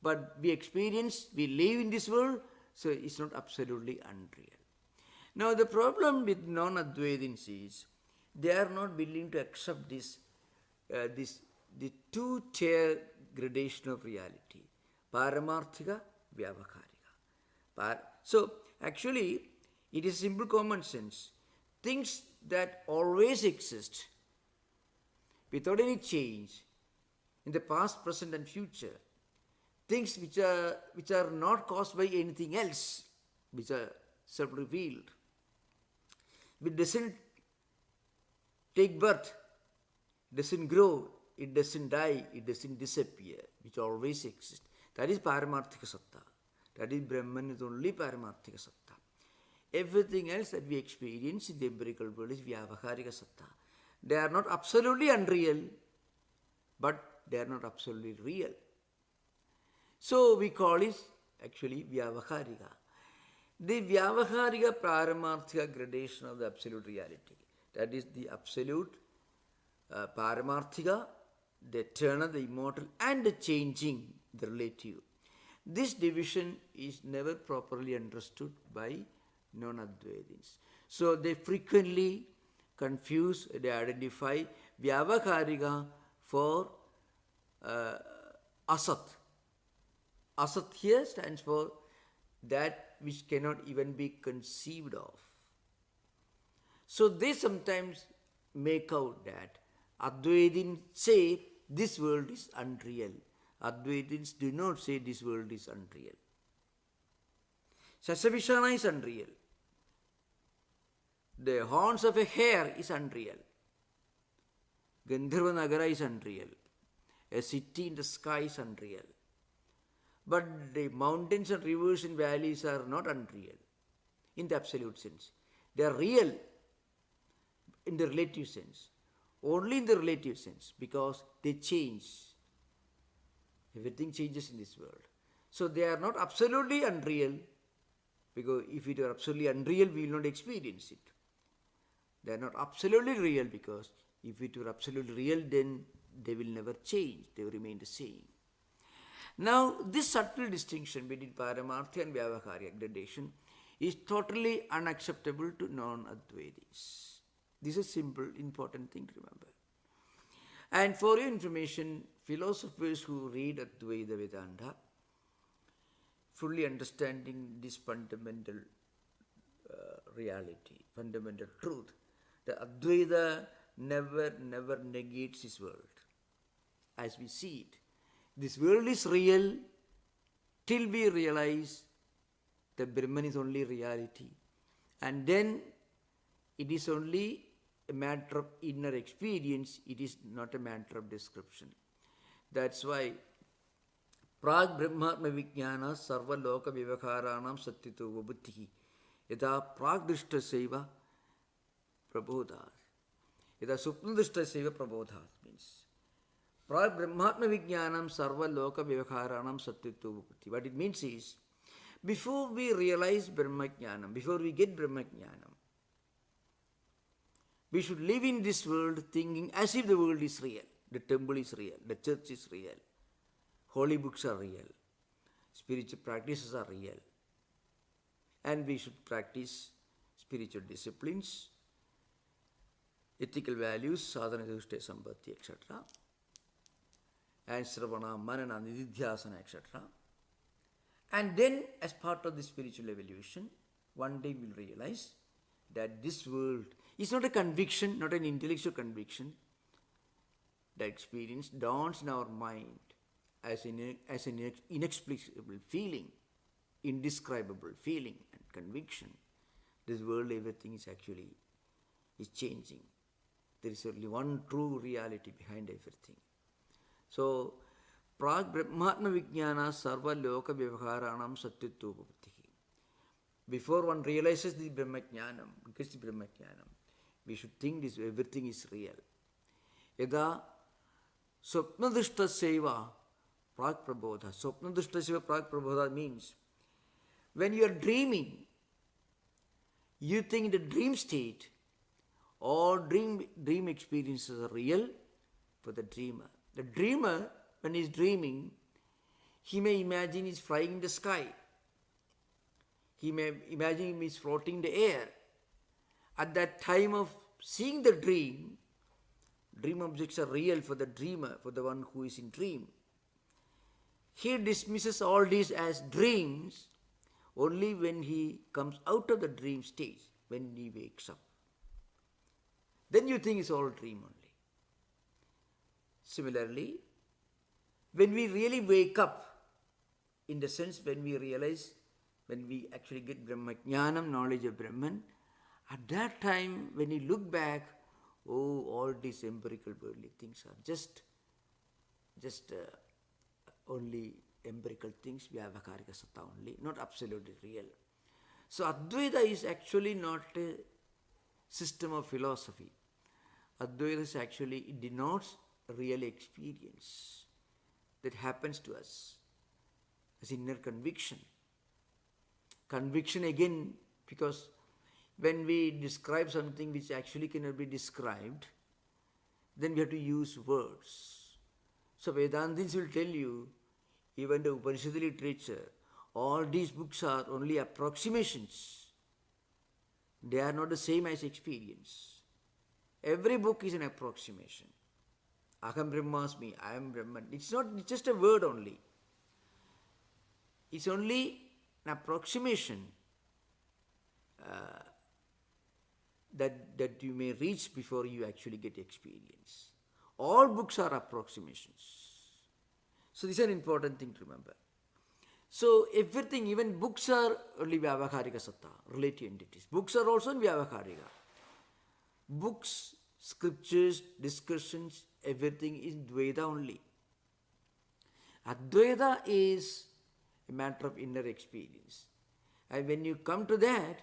but we experience, we live in this world, so it's not absolutely unreal. Now the problem with non-Advaitins is, they are not willing to accept the two-tier gradation of reality, Paramarthika, Vyavaharika. So actually, it is simple common sense. Things that always exist without any change in the past, present and future, things which are not caused by anything else, which are self-revealed, which doesn't take birth, doesn't grow, it doesn't die, it doesn't disappear, which always exists. That is Paramarthika Satta. That is Brahman is only Paramarthika Satta. Everything else that we experience in the empirical world is Vyavaharika Satta. They are not absolutely unreal, but they are not absolutely real. So we call it actually Vyavaharika. The Vyavaharika Paramarthika gradation of the absolute reality. That is the absolute Paramarthika, the eternal, the immortal, and the changing, the relative. This division is never properly understood by non-Advaitins. So they frequently confuse, they identify Vyavaharika for Asat. Asat here stands for that which cannot even be conceived of. So they sometimes make out that Advaitins say this world is unreal. Advaitins do not say this world is unreal. Sasavishana is unreal. The horns of a hare is unreal. Gandharva Nagara is unreal. A city in the sky is unreal. But the mountains and rivers and valleys are not unreal in the absolute sense. They are real in the relative sense. Only in the relative sense, because they change. Everything changes in this world. So they are not absolutely unreal, because if it were absolutely unreal, we will not experience it. They are not absolutely real, because if it were absolutely real, then they will never change. They will remain the same. Now, this subtle distinction between Paramarthika and Vyavaharika gradation is totally unacceptable to non-Advaitis. This is a simple, important thing to remember. And for your information, philosophers who read Advaita Vedanta, fully understanding this fundamental reality, fundamental truth, the Advaita never negates this world as we see it. This world is real till we realize that Brahman is only reality. And then it is only a matter of inner experience, it is not a matter of description. That's why Prag Brahmatma Vijnana Sarva Loka Vivakaranam Satyatova Buddhihi Yada Prag Drishta Seva Prabodhat. Yada Supna Drishta Seva Prabodhat means Prag Brahmatma Vijnanam Sarva Loka Vivakaranam Satyatova Buddhi. What it means is, before we realize Brahma Jnanam, before we get Brahma Jnanam, We should live in this world thinking as if the world is real. The temple is real. The church is real. Holy books are real. Spiritual practices are real. And we should practice spiritual disciplines, ethical values, sadhana, dushtya, sampatti, etc. And sravana, manana, nididhyasana, etc. And then, as part of the spiritual evolution, one day we'll realize that this world is not a conviction, not an intellectual conviction. The experience dawns in our mind as an inexplicable feeling, indescribable feeling and conviction. This world, everything is actually changing. There is only one true reality behind everything. So, Prag Brahmatma Vijnana Sarva Loka Vyavaharanam Satyatupapatti. Before one realizes the Brahmajnanam, gets the Brahmajnanam, we should think this everything is real. Yada Swapnadrishta Seva Prag Prabodha. Swapnadrishta Seva Prag Prabodha means when you are dreaming, you think in the dream state, all dream experiences are real for the dreamer. The dreamer, when he is dreaming, he may imagine he is flying in the sky. He may imagine he is floating in the air. At that time of seeing the dream objects are real for the dreamer, for the one who is in dream. He dismisses all these as dreams only when he comes out of the dream stage, when he wakes up. Then you think it's all dream only. Similarly, when we really wake up, in the sense when we realize, when we actually get Brahmajnanam, knowledge of Brahman, at that time when you look back, oh, all these empirical worldly things are just only empirical things, vyavakarika satta only, not absolutely real. So Advaita is actually not a system of philosophy. Advaita is actually, it denotes real experience that happens to us as inner conviction. Conviction again, because when we describe something which actually cannot be described, then we have to use words. So Vedantins will tell you, even the Upanishad literature, all these books are only approximations. They are not the same as experience. Every book is an approximation. Aham Brahmasmi, I am Brahman. It's just a word only. It's only an approximation that you may reach before you actually get experience. All books are approximations. So this is an important thing to remember. So everything, even books are only Vyavakarika Satta, relative entities. Books are also Vyavakarika. Books, scriptures, discussions, everything is Dvaita only. Advaita is a matter of inner experience. And when you come to that,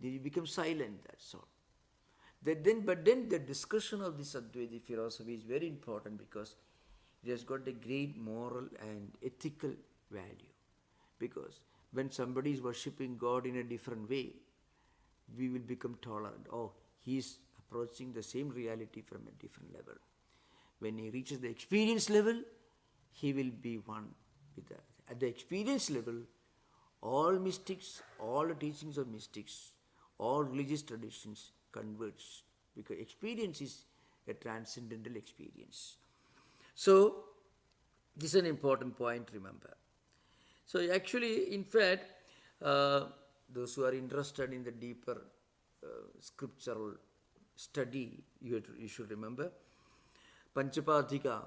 then you become silent, that's all. But then the discussion of this Advaita philosophy is very important because it has got a great moral and ethical value. Because when somebody is worshipping God in a different way, we will become tolerant. Oh, he is approaching the same reality from a different level. When he reaches the experience level, he will be one with that. At the experience level, all mystics, all the teachings of mystics, all religious traditions converge, because experience is a transcendental experience. So, this is an important point, remember. So, actually, in fact, those who are interested in the deeper scriptural study, you should remember, Panchapadika.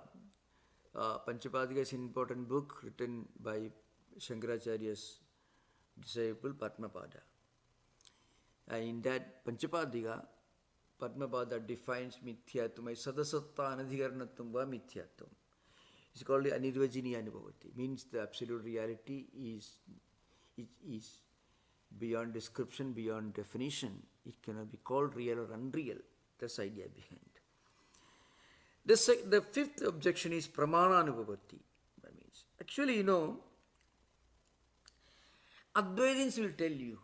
Panchapadika is an important book written by Shankaracharya's disciple Padmapada. And in that Panchapadika, Padmapada defines mithyatvam, sadasatta anadhikaranattvam va mithyatvam. It's called the anirvajini anubhavati. Means the absolute reality is beyond description, beyond definition. It cannot be called real or unreal. That's the idea behind. The fifth objection is pramana anubhavati. That means, actually, Advaitins will tell you,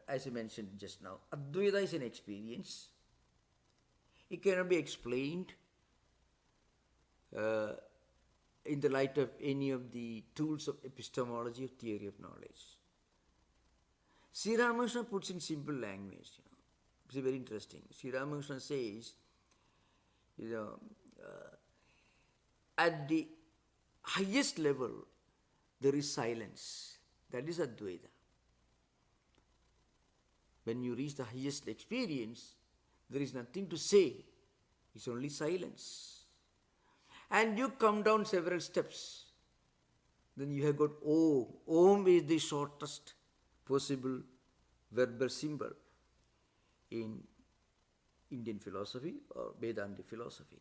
as I mentioned just now, Advaita is an experience It cannot be explained in the light of any of the tools of epistemology or theory of knowledge. Sri Ramakrishna puts in simple language. It's very interesting. Sri Ramakrishna says, at the highest level, there is silence. That is Advaita. When you reach the highest experience, there is nothing to say. It's only silence. And you come down several steps. Then you have got Om. Om is the shortest possible verbal symbol in Indian philosophy or Vedanta philosophy.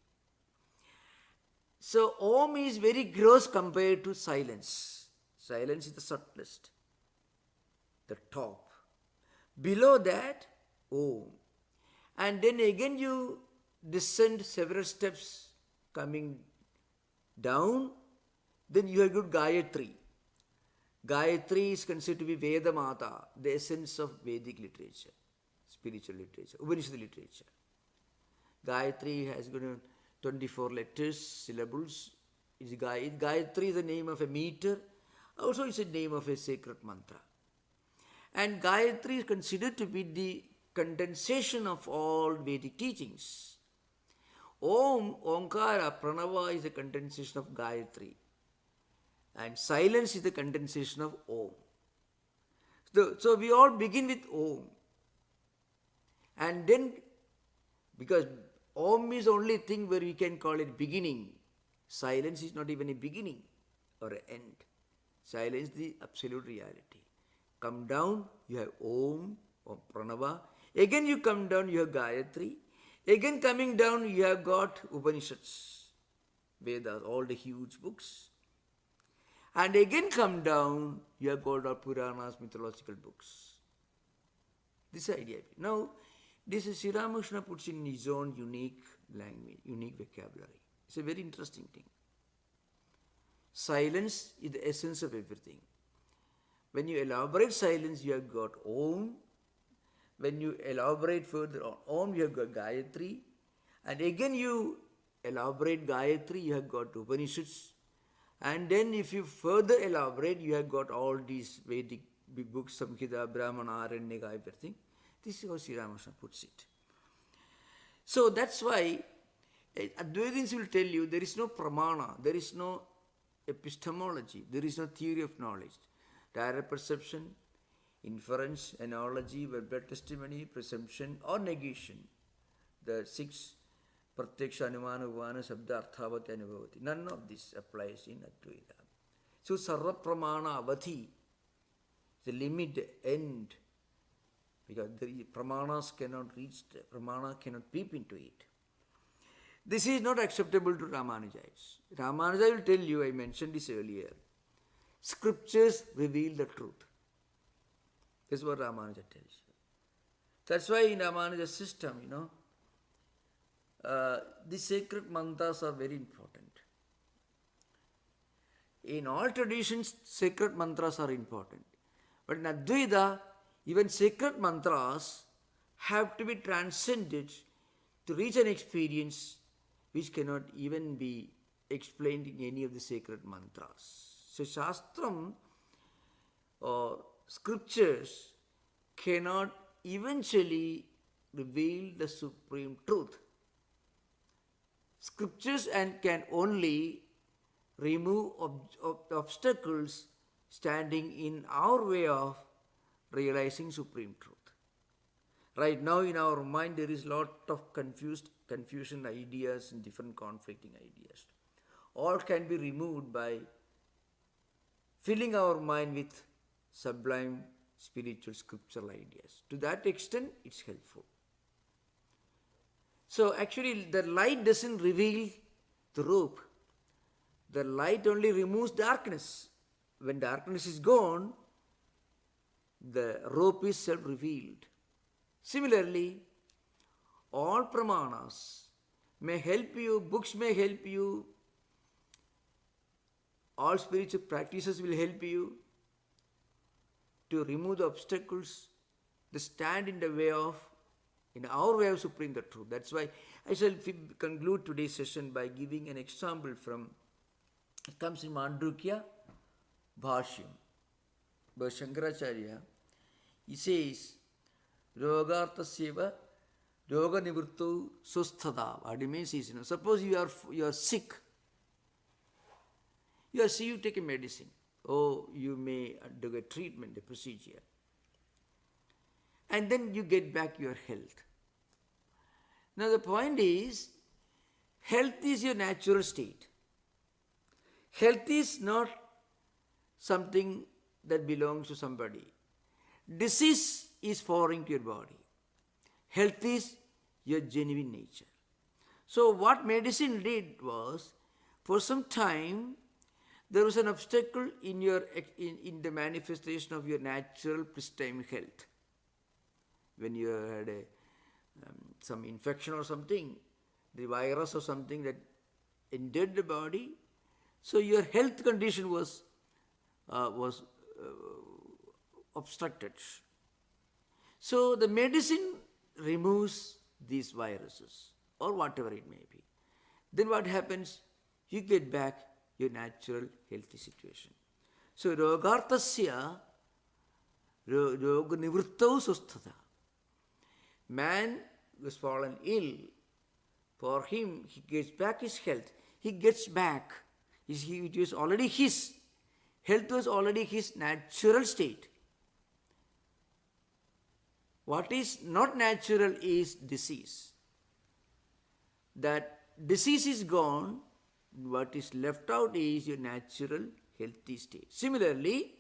So Om is very gross compared to silence. Silence is the subtlest, the top. Below that, Om. And then again you descend several steps coming down, then you have got Gayatri. Gayatri is considered to be Veda Mata, the essence of Vedic literature, spiritual literature, Upanishad literature. Gayatri has got 24 letters, syllables. Gayatri is the name of a meter. Also it's a name of a sacred mantra. And Gayatri is considered to be the condensation of all Vedic teachings. Om, Omkara, Pranava is the condensation of Gayatri. And silence is the condensation of Om. So we all begin with Om. And then, because Om is the only thing where we can call it beginning. Silence is not even a beginning or an end. Silence is the absolute reality. Come down, you have Om or Pranava. Again you come down, you have Gayatri. Again coming down, you have got Upanishads, Vedas, all the huge books. And again come down, you have got all Puranas, mythological books. This idea. Now, this is Sri Ramakrishna puts in his own unique language, unique vocabulary. It's a very interesting thing. Silence is the essence of everything. When you elaborate silence, you have got Om. When you elaborate further on Om, you have got Gayatri. And again you elaborate Gayatri, you have got Upanishads. And then if you further elaborate, you have got all these Vedic big books, Samhita, Brahmana, Aranyaka, everything. This is how Sri Ramakrishna puts it. So that's why Advaitins will tell you there is no pramana, there is no epistemology, there is no theory of knowledge. Direct perception, inference, analogy, verbal testimony, presumption or negation. The 6 pratyaksha, anumana, upamana, sabda, arthavati, anubhavati. None of this applies in Advaita. So sarva pramana avati, the limit, the end, because the pramanas cannot reach, pramana cannot peep into it. This is not acceptable to Ramanujayites. Ramanuja will tell you, I mentioned this earlier, scriptures reveal the truth. This is what Ramanuja tells you. That's why in Ramanuja's system, the sacred mantras are very important. In all traditions, sacred mantras are important. But in Advaita, even sacred mantras have to be transcended to reach an experience which cannot even be explained in any of the sacred mantras. So Shastram or scriptures cannot eventually reveal the supreme truth. Scriptures can only remove obstacles standing in our way of realizing supreme truth. Right now in our mind there is a lot of confusion ideas and different conflicting ideas. All can be removed by filling our mind with sublime spiritual scriptural ideas. To that extent it's helpful. So actually the light doesn't reveal the rope. The light only removes darkness. When darkness is gone, the rope is self-revealed. Similarly, all pramanas may help you, books may help you, all spiritual practices will help you to remove the obstacles that stand in the way of in our way of supreme the truth. That's why I shall conclude today's session by giving an example from, it comes in Mandukya Bhashyam, by Shankaracharya. He says, Rogartasyeva Yoga Nivrittu Susthada. What it means is, suppose you are sick. You take a medicine. Or you may do a treatment, a procedure. And then you get back your health. Now the point is, health is your natural state. Health is not something that belongs to somebody. Disease is foreign to your body. Health is your genuine nature. So what medicine did was, for some time, there was an obstacle in in the manifestation of your natural pristine health. When you had some infection or something, the virus or something that entered the body, so your health condition was obstructed. So the medicine removes these viruses or whatever it may be. Then what happens? You get back your natural healthy situation. So rogartasya roga nivrittau susthata. Man was fallen ill. For him, he gets back his health. He gets back. It was already his. Health was already his natural state. What is not natural is disease. That disease is gone, what is left out is your natural healthy state. Similarly,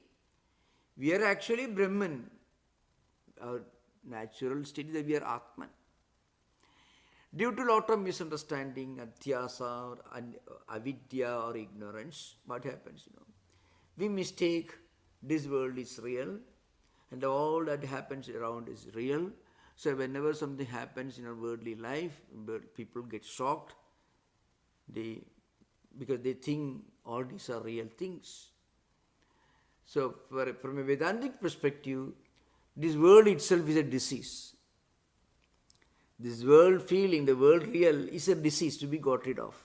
we are actually Brahman. Our natural state is that we are Atman. Due to a lot of misunderstanding, adhyasa, or avidya or ignorance, what happens? We mistake this world is real and all that happens around is real. So whenever something happens in our worldly life, people get shocked because they think all these are real things. So from a Vedantic perspective, this world itself is a disease. This world feeling, the world real, is a disease to be got rid of.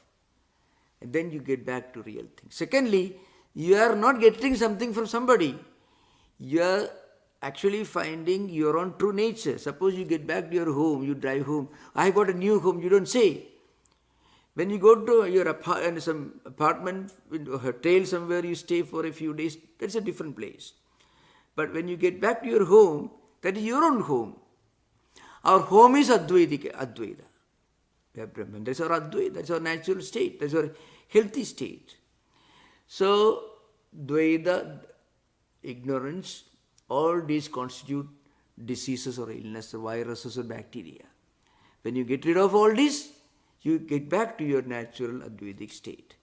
And then you get back to real things. Secondly, you are not getting something from somebody. You are actually finding your own true nature. Suppose you get back to your home, you drive home. I got a new home, you don't say. When you go to your some apartment, a hotel somewhere, you stay for a few days, that's a different place. But when you get back to your home, that is your own home. Our home is Advaita. We are Brahman. That's our Advaita. That's our natural state. That's our healthy state. So, Dvaita, ignorance, all these constitute diseases or illness or viruses or bacteria. When you get rid of all this, you get back to your natural Advaitic state.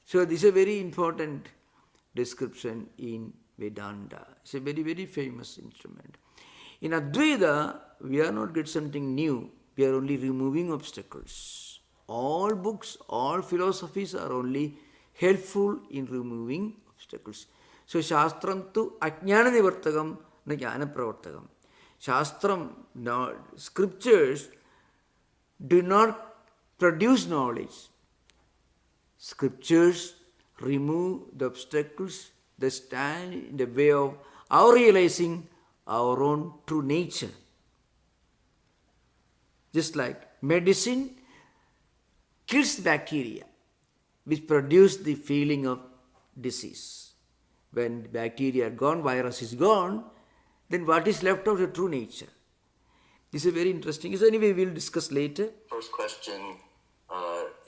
So, this is a very important description in Vedanta. It's a very, very famous instrument. In Advaita, we are not getting something new. We are only removing obstacles. All books, all philosophies are only helpful in removing obstacles. So, Shastram tu ajnana nivartakam na jnana pravartakam. Shastram, scriptures do not produce knowledge. Scriptures remove the obstacles that stand in the way of our realizing our own true nature. Just like medicine kills bacteria which produce the feeling of disease. When bacteria are gone, virus is gone, then what is left of the true nature? This is very interesting. So anyway, we'll discuss later. First question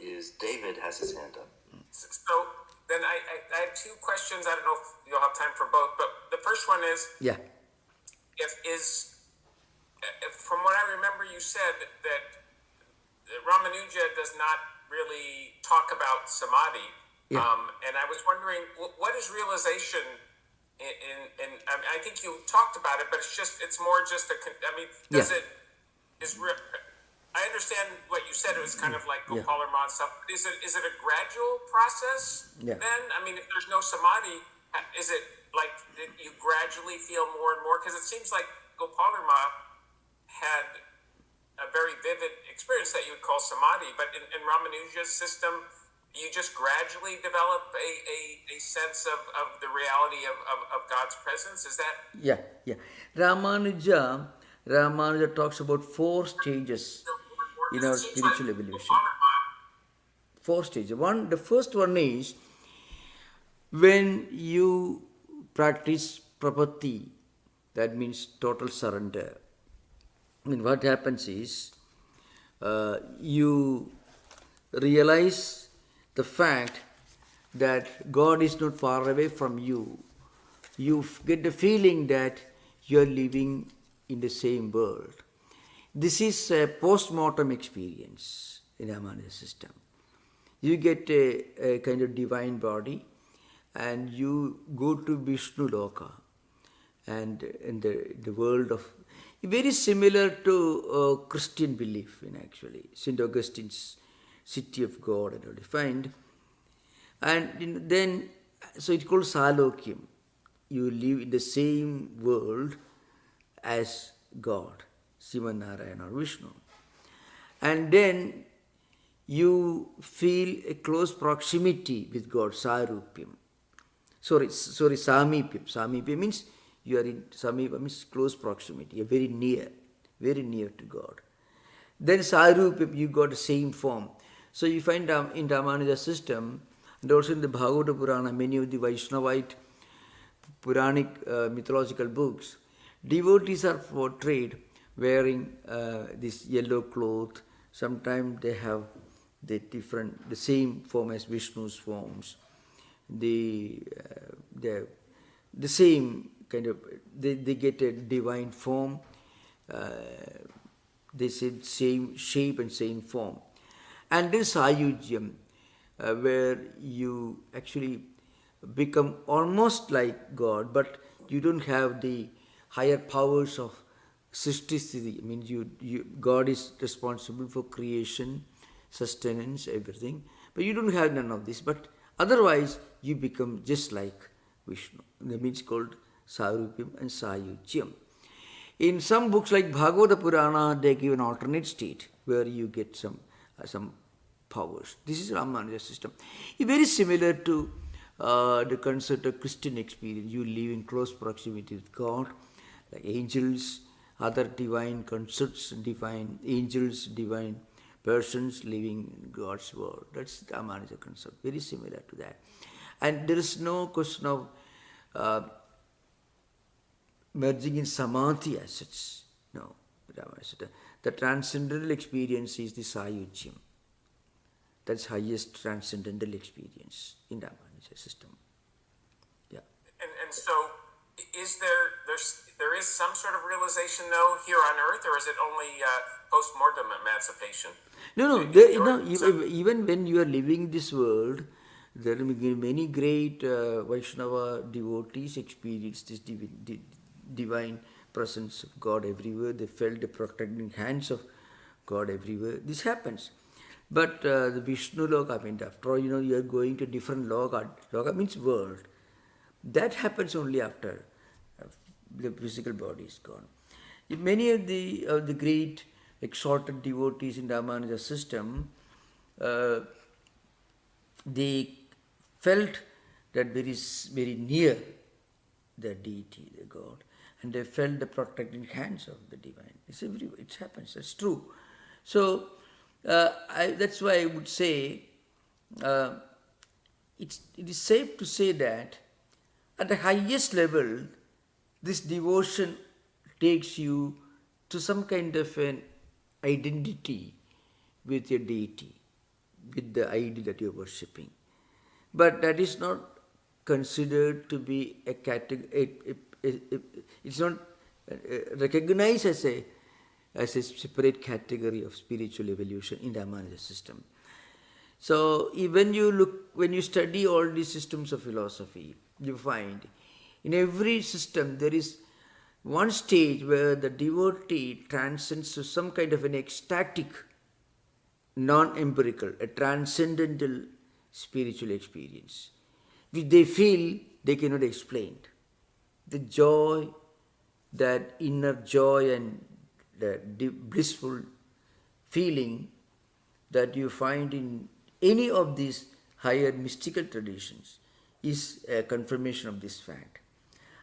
is David has his hand up. So then I have two questions. I don't know if you'll have time for both, but the first one is, from what I remember, you said that Ramanuja does not really talk about samadhi. Yeah. And I was wondering, what is realization I think you talked about it, but it's more just I understand what you said. It was kind of like Gopalarma and stuff. Is it a gradual process then? I mean, if there's no samadhi, is it like you gradually feel more and more? Because it seems like Gopalarma had experience that you would call samadhi. But in Ramanuja's system, you just gradually develop a sense of the reality of God's presence. Is that? Yeah. Ramanuja talks about 4 stages in our spiritual evolution. 4 stages. The first one is when you practice prapatti, that means total surrender. I mean, what happens is you realize the fact that God is not far away from you. You get the feeling that you are living in the same world. This is a post-mortem experience in Ramanuja system. You get a kind of divine body and you go to Vishnu Loka and in the world of, very similar to Christian belief in actually, St. Augustine's city of God and all defined. And then, so it's called Salokyam. You live in the same world as God, Sivanarayana or Vishnu. And then you feel a close proximity with God, Sarupyam. Samipyam. Samipyam means you are in, Samipyam means close proximity, you're very near to God. Then Sarupyam, you got the same form. So you find in Ramanuja system, and also in the Bhagavata Purana, many of the Vaishnavite Puranic mythological books, devotees are portrayed wearing this yellow cloth. Sometimes they have the same form as Vishnu's forms. The same kind of, they get a divine form. They said same shape and same form. And this Ayujyam, where you actually become almost like God, but you don't have the higher powers of Srishti. I mean, God is responsible for creation, sustenance, everything. But you don't have none of this. But otherwise, you become just like Vishnu. That means called Sarupyam and Sayujyam. In some books like Bhagavata Purana, they give an alternate state where you get some powers. This is Ramanuja system. It's very similar to the concept of Christian experience. You live in close proximity with God, like angels, other divine concepts, divine angels, divine persons living in God's world. That's the Ramanuja concept, very similar to that. And there is no question of merging in samadhi as such. No. The transcendental experience is the Sayujyam. That's highest transcendental experience in the Ramanuja system. Yeah. And so, is there is some sort of realization though here on earth, or is it only post-mortem emancipation? No. Even when you are living this world, there are many great Vaishnava devotees experience this divine presence of God everywhere. They felt the protecting hands of God everywhere. This happens. But the Vishnu Loka, I mean, after all, you are going to different Loka. Loka means world. That happens only after the physical body is gone. Many of the great exalted devotees in Ramanuja system, they felt that there is very near the deity, the God, and they felt the protecting hands of the divine. It's everywhere. It happens. That's true. So that's why I would say it is safe to say that at the highest level, this devotion takes you to some kind of an identity with your deity, with the idol that you are worshipping. But that is not considered to be a category. It's not recognized as a separate category of spiritual evolution in the Ramanuja system. So when you study all these systems of philosophy, you find in every system there is one stage where the devotee transcends to some kind of an ecstatic, non-empirical, a transcendental spiritual experience, which they feel they cannot explain. The joy, that inner joy and the blissful feeling that you find in any of these higher mystical traditions is a confirmation of this fact.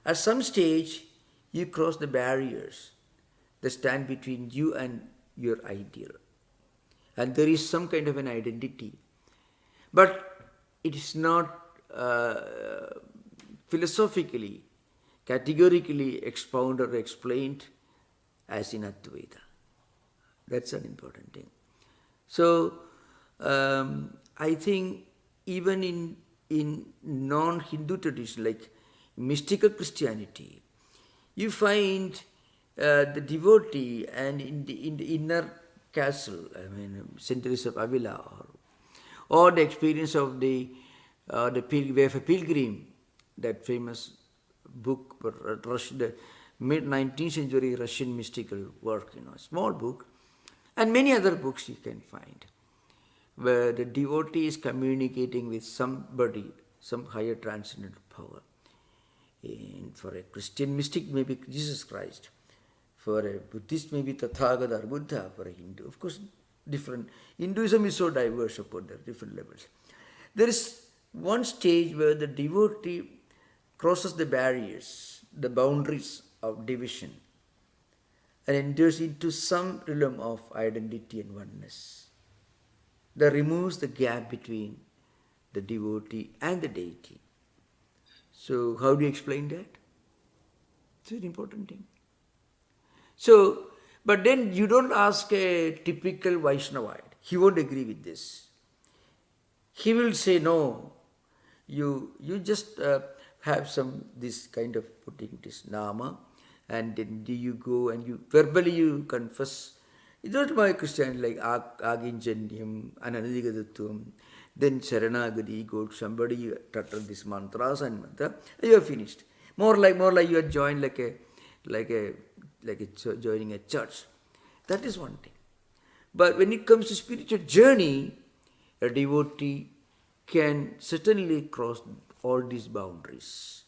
At some stage, you cross the barriers that stand between you and your ideal. And there is some kind of an identity. But it is not philosophically, categorically expounded or explained as in Advaita. That's an important thing. So, I think even in non-Hindu tradition, like mystical Christianity, you find the devotee and in the inner castle, St. Teresa of Avila, or the experience of the way of a pilgrim, that famous book, the mid-19th century Russian mystical work, small book, and many other books you can find, where the devotee is communicating with somebody, some higher transcendental power. And for a Christian mystic, maybe Jesus Christ. For a Buddhist, maybe Tathagata or Buddha. For a Hindu, of course, different. Hinduism is so diverse upon the different levels. There is one stage where the devotee crosses the barriers, the boundaries of division, and enters into some realm of identity and oneness that removes the gap between the devotee and the deity. So, how do you explain that? It's an important thing. So, but then you don't ask a typical Vaishnavite. He won't agree with this. He will say, no, you just have this kind of putting this nama, and then you go and you verbally you confess. It's not my Christianity like Aginjanyam, Ananadigadatvam, then Saranagadi, go to somebody, you utter these mantras and mantra, you are finished. More like you are joined like joining a church. That is one thing. But when it comes to spiritual journey, a devotee can certainly cross all these boundaries.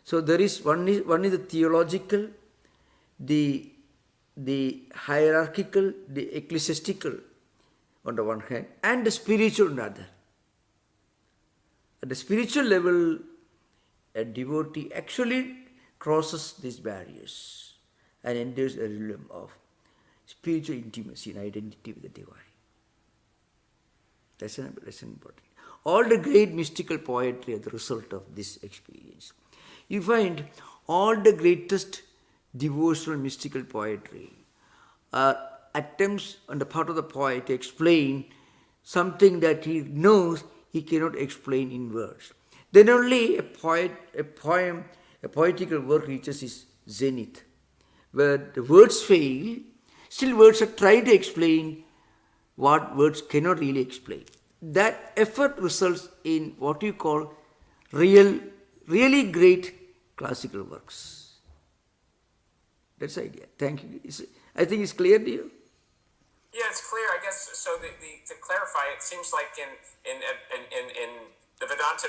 So there is one is the theological, the hierarchical, the ecclesiastical on the one hand, and the spiritual on the other. At the spiritual level, a devotee actually crosses these barriers and enters a realm of spiritual intimacy and identity with the divine. That's important. All the great mystical poetry are the result of this experience. You find all the greatest devotional mystical poetry are attempts on the part of the poet to explain something that he knows he cannot explain in words. Then only a poetical work reaches its zenith, where the words fail, still words are trying to explain what words cannot really explain. That effort results in what you call really great classical works. That's the idea. Thank you. I think it's clear to you. Yeah, it's clear. I guess so. To clarify, it seems like in the Vedanta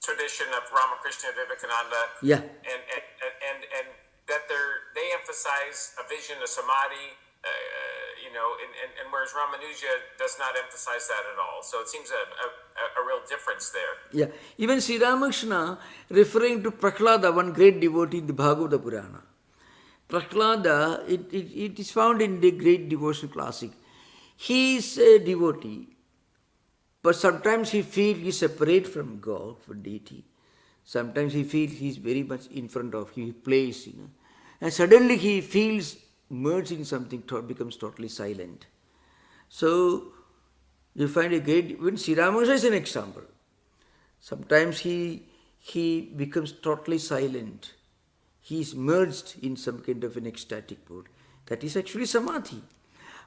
tradition of Ramakrishna Vivekananda, yeah, and that they emphasize a vision, a samadhi, and whereas Ramanuja does not emphasize that at all. So it seems a real difference there. Yeah, even Sri Ramakrishna referring to Prahlada, one great devotee in the Bhagavata Purana. Prahlada, it is found in the great devotional classic. He is a devotee, but sometimes he feels he is separate from God, from deity. Sometimes he feels he is very much in front of him, he plays, and suddenly he feels merged in something, becomes totally silent. So, you find a great, when Sri Ramakrishna is an example. Sometimes he becomes totally silent. He is merged in some kind of an ecstatic mood. That is actually samadhi.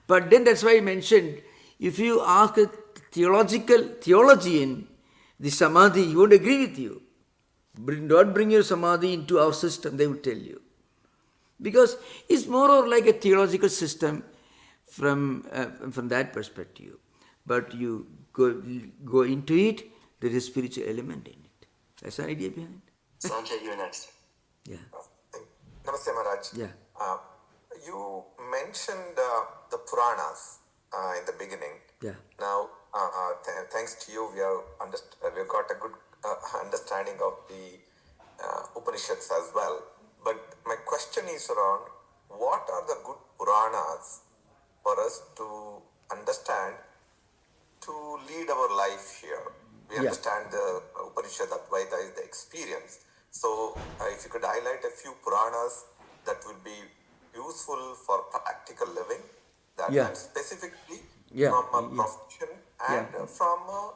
But then that's why I mentioned, if you ask a theologian, the samadhi, he won't agree with you. Don't bring your samadhi into our system, they will tell you. Because it's more or like a theological system from that perspective. But you go into it, there is a spiritual element in it. That's the idea behind it. Sanjay, you're next. Yeah. Namaste, Maharaj. Yeah. You mentioned the Puranas in the beginning. Yeah. Now, thanks to you, we've got a good understanding of the Upanishads as well. But my question is around what are the good Puranas for us to understand to lead our life here? We Yeah. understand the Vishishtadvaita is the experience. So, if you could highlight a few Puranas that will be useful for practical living, Yeah. that specifically Yeah. from a Yeah. profession and Yeah. from a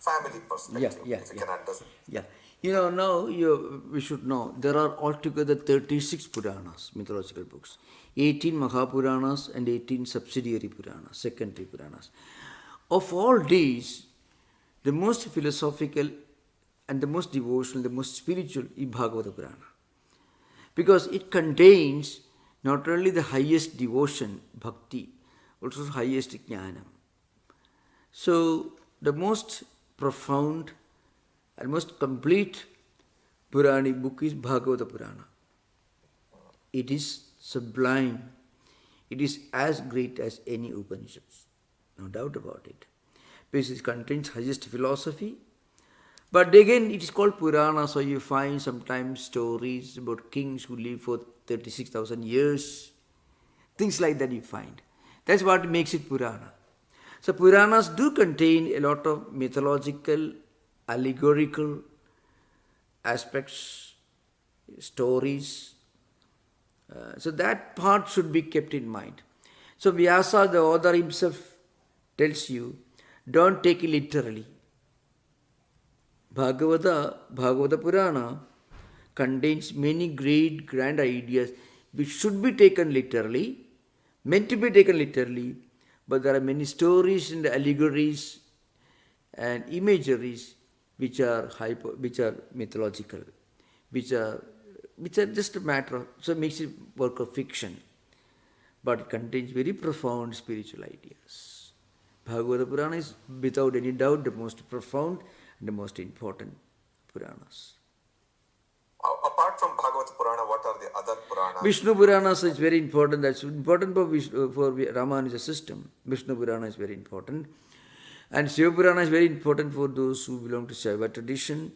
family Yeah, perspective, yeah, if you yeah. can understand. Yeah. Now we should know there are altogether 36 Puranas, mythological books. 18 Mahapuranas and 18 subsidiary Puranas, secondary Puranas. Of all these, the most philosophical and the most devotional, the most spiritual is Bhagavata Purana. Because it contains not only the highest devotion, bhakti, also highest jnana. So, the most profound and most complete Puranic book is Bhagavata Purana. It is sublime. It is as great as any Upanishads. No doubt about it. Because it contains highest philosophy. But again, it is called Purana, so you find sometimes stories about kings who lived for 36,000 years. Things like that you find. That's what makes it Purana. So Puranas do contain a lot of mythological, allegorical aspects, stories. So that part should be kept in mind. So Vyasa, the author himself, tells you, don't take it literally. Bhagavata Purana contains many great, grand ideas which should be taken literally, meant to be taken literally, but there are many stories and allegories and imageries which are mythological, which are just a matter of, so it makes it work of fiction, but it contains very profound spiritual ideas. Bhagavata Purana is without any doubt the most profound and the most important Puranas. Apart from Bhagavata Purana, what are the other Puranas? Vishnu Puranas is very important. That's important for Ramanuja system. Vishnu Purana is very important. And Shiva Purana is very important for those who belong to Shiva tradition.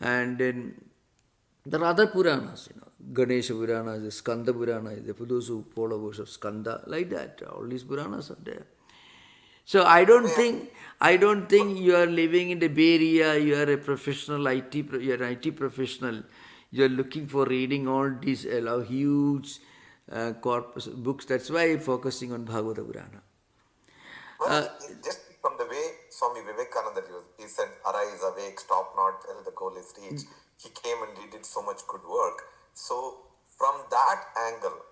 And then there are other Puranas, Ganesha Purana, the Skanda Purana, for those who follow worship Skanda, like that. All these Puranas are there. So I don't think you are living in the Bay Area, you are a professional you're an IT professional. You're looking for reading all these huge corpus books. That's why I'm focusing on Bhagavata Purana. Well, just from the way Swami Vivekananda used, he said, arise, awake, stop not till the goal is reached. He came and he did so much good work. So, from that angle,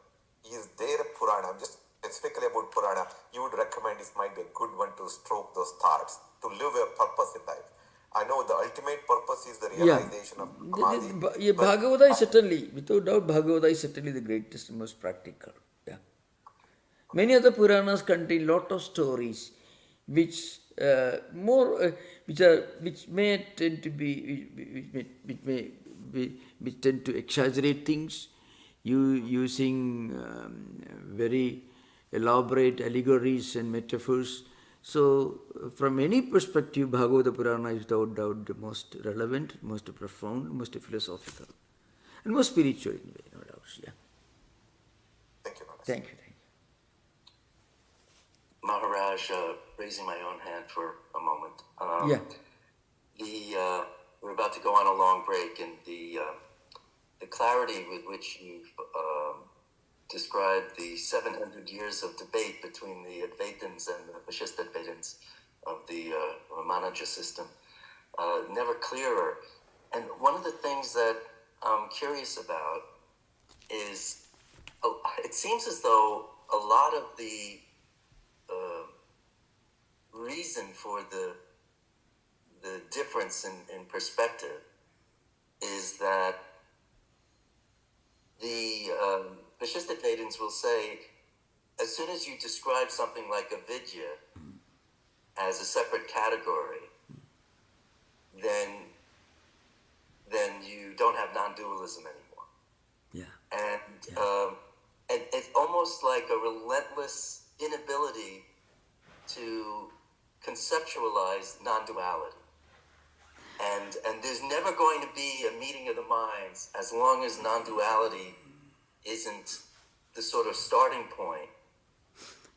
is there a Purana? I'm just specifically about Purana, you would recommend this might be a good one to stroke those thoughts, to live a purpose in life. I know the ultimate purpose is the realization of Samadhi. Bhagavata is certainly, without doubt, Bhagavata is certainly the greatest and most practical. Yeah. Many other Puranas contain lot of stories which which may tend to be which tend to exaggerate things, using very elaborate allegories and metaphors. So, from any perspective, Bhagavata Purana is without doubt the most relevant, most profound, most philosophical, and most spiritual in a way, no doubt. Yeah. Thank you, Maharaj. Thank you. Maharaj, raising my own hand for a moment. We're about to go on a long break, and the clarity with which you've described the 700 years of debate between the Advaitins and the Vishishtadvaitins of the Ramanuja system, never clearer. And one of the things that I'm curious about is, it seems as though a lot of the reason for the difference in perspective is that the Vishishtadvaitins will say, as soon as you describe something like a vidya as a separate category, then you don't have non-dualism anymore. Yeah. And it's almost like a relentless inability to conceptualize non-duality. And there's never going to be a meeting of the minds as long as non-duality isn't the sort of starting point.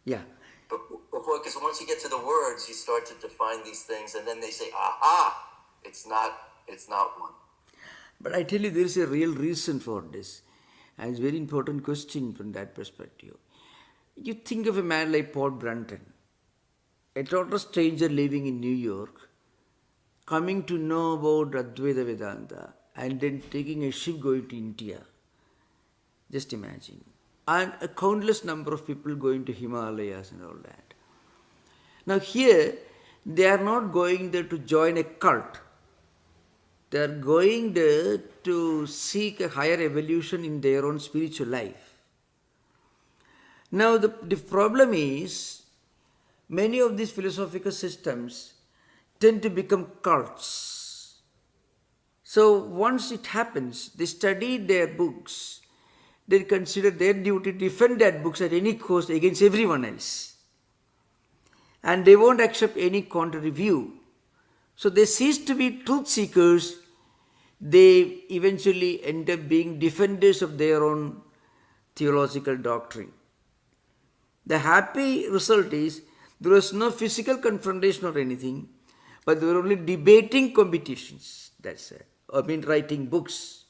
Yeah. But before, because once you get to the words, you start to define these things, and then they say, "Aha! It's not one." But I tell you, there is a real reason for this. And it's a very important question from that perspective. You think of a man like Paul Brunton, a total stranger living in New York, coming to know about Advaita Vedanta, and then taking a ship going to India. Just imagine. And a countless number of people going to Himalayas and all that. Now here, they are not going there to join a cult. They are going there to seek a higher evolution in their own spiritual life. Now the problem is, many of these philosophical systems tend to become cults. So once it happens, they study their books, they consider their duty to defend that books at any cost against everyone else. And they won't accept any contrary view. So they cease to be truth seekers. They eventually end up being defenders of their own theological doctrine. The happy result is there was no physical confrontation or anything, but there were only debating competitions. That's it. I mean, writing books.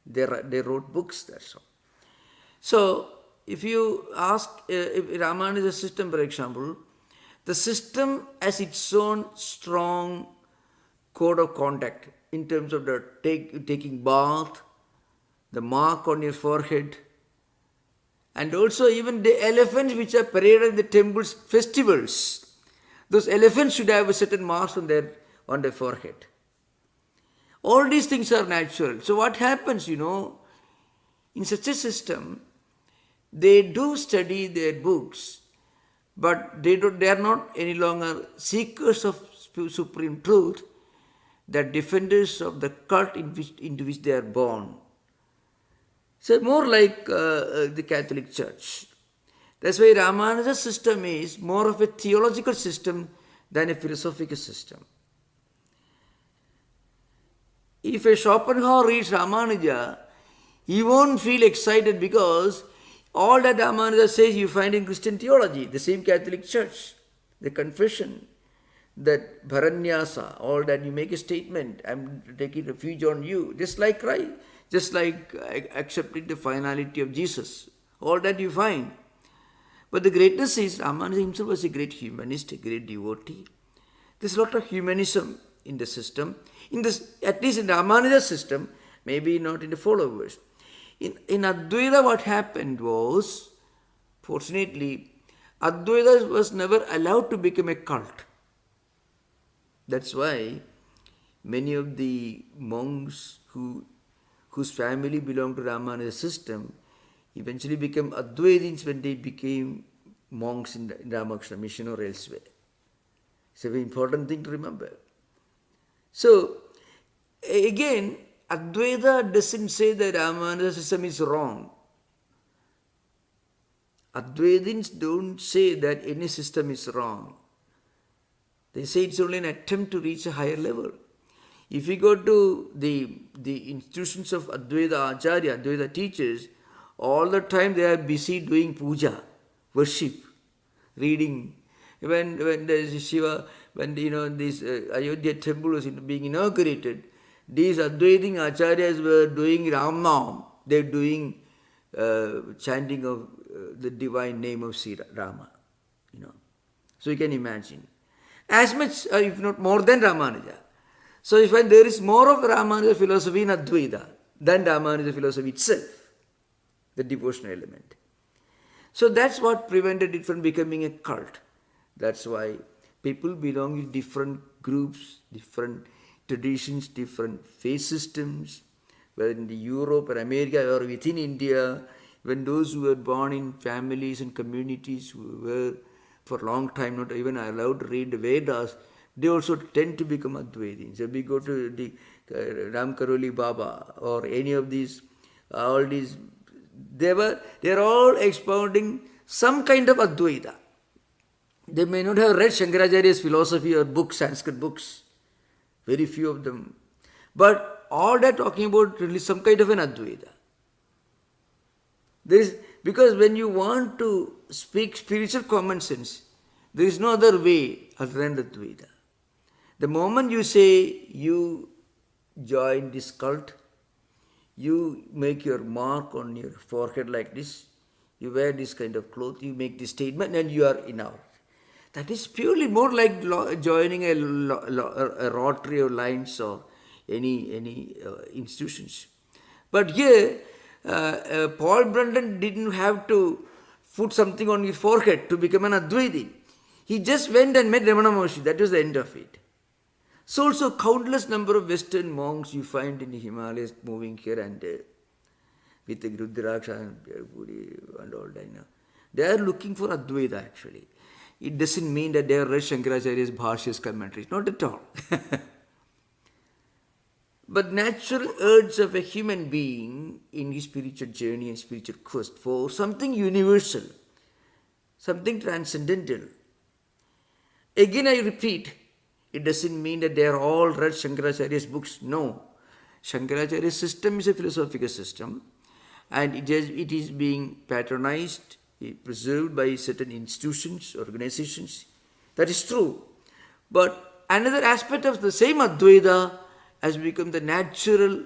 They wrote books, that's all. So, if you ask if Ramanuja system, for example, the system has its own strong code of conduct in terms of the taking bath, the mark on your forehead, and also even the elephants which are paraded in the temple's festivals. Those elephants should have a certain marks on their forehead. All these things are natural. So what happens, in such a system, they do study their books, but they are not any longer seekers of supreme truth. They are defenders of the cult into which they are born. So more like the Catholic Church. That's why Ramanuja's system is more of a theological system than a philosophical system. If a Schopenhauer reads Ramanuja, he won't feel excited because all that Ramanuja says you find in Christian theology, the same Catholic Church, the confession, that Bharanyasa, all that you make a statement, I'm taking refuge on you, just like Christ, just like accepting the finality of Jesus, all that you find. But the greatness is, Ramanuja himself was a great humanist, a great devotee. There's a lot of humanism in the system, at least in the Ramanuja system, maybe not in the followers. In Advaita, what happened was, fortunately, Advaita was never allowed to become a cult. That's why many of the monks whose family belonged to Ramanuja system eventually became Advaitins when they became monks in the Ramakrishna mission or elsewhere. It's a very important thing to remember. So, again, Advaita doesn't say that Ramanuja system is wrong. Advaitins don't say that any system is wrong. They say it's only an attempt to reach a higher level. If you go to the institutions of Advaita Acharya, Advaita teachers, all the time they are busy doing puja, worship, reading. When the Shiva, this Ayodhya temple was being inaugurated, these Advaitin Acharyas were doing Ram Nam. They were doing chanting of the divine name of Sri Rama. So you can imagine. As much, if not more than Ramanuja. So if there is more of Ramanuja philosophy in Advaita than Ramanuja philosophy itself, the devotional element. So that's what prevented it from becoming a cult. That's why people belong to different groups, different traditions, different faith systems, whether in the Europe or America or within India, when those who were born in families and communities who were for a long time not even allowed to read the Vedas, they also tend to become Advaitins. If we go to the Ram Karoli Baba or any of these, all these, they are all expounding some kind of Advaita. They may not have read Shankaracharya's philosophy or books, Sanskrit books, very few of them. But all they're talking about really some kind of an Advaita. Because when you want to speak spiritual common sense, there is no other way other than Advaita. The moment you say you join this cult, you make your mark on your forehead like this, you wear this kind of cloth, you make this statement, and you are in our. That is purely more like joining a Rotary or Lions or any institutions. But here, Paul Brandon didn't have to put something on his forehead to become an Advaiti. He just went and met Ramana Maharshi. That was the end of it. So also countless number of Western monks you find in the Himalayas moving here and there with the Rudraksha and all that. They are looking for Advaita actually. It doesn't mean that they are read Shankaracharya's Bhashya's commentaries. Not at all. But natural urge of a human being in his spiritual journey and spiritual quest for something universal, something transcendental. Again I repeat, it doesn't mean that they are all read Shankaracharya's books. No. Shankaracharya's system is a philosophical system and it is being patronized, preserved by certain institutions, organizations. That is true. But another aspect of the same Advaita has become the natural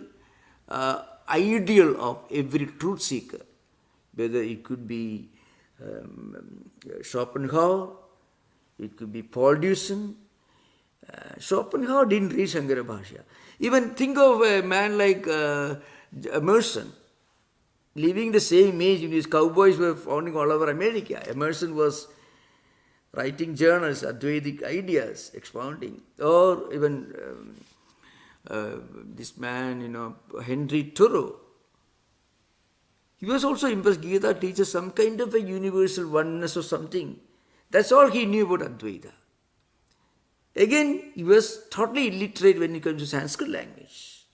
ideal of every truth seeker. Whether it could be Schopenhauer, it could be Paul Deussen. Schopenhauer didn't read Shankara Bhashya. Even think of a man like Emerson, living the same age when his cowboys were founding all over America. Emerson was writing journals, Advaitic ideas, expounding. Or even this man, Henry Thoreau. He was also impressed. Gita teaches some kind of a universal oneness or something. That's all he knew about Advaita. Again, he was totally illiterate when it comes to Sanskrit language.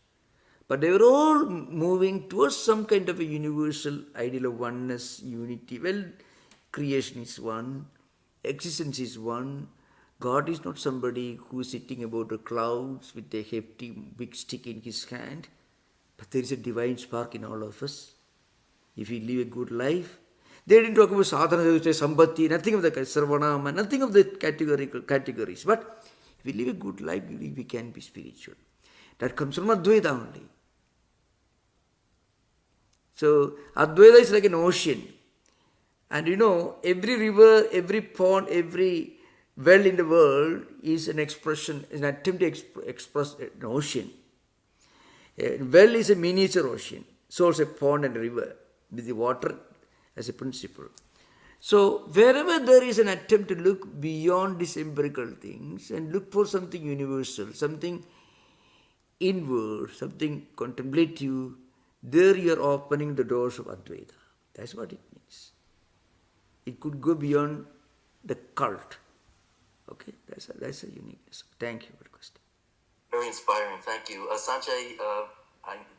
But they were all moving towards some kind of a universal ideal of oneness, unity. Well, creation is one, existence is one. God is not somebody who is sitting above the clouds with a hefty big stick in his hand. But there is a divine spark in all of us. If we live a good life, they didn't talk about sadhana, sambhati, nothing of the sarvanama, nothing of the categories. But if we live a good life, we can be spiritual. That comes from Advaita only. So Advaita is like an ocean. And every river, every pond, every well in the world is an expression, an attempt to express an ocean. A well is a miniature ocean. So also a pond and a river with the water as a principle. So wherever there is an attempt to look beyond these empirical things and look for something universal, something inward, something contemplative, there you are opening the doors of Advaita. That's what it means. It could go beyond the cult. Okay, that's a uniqueness. Thank you for the question. Very inspiring. Thank you. Sanjay,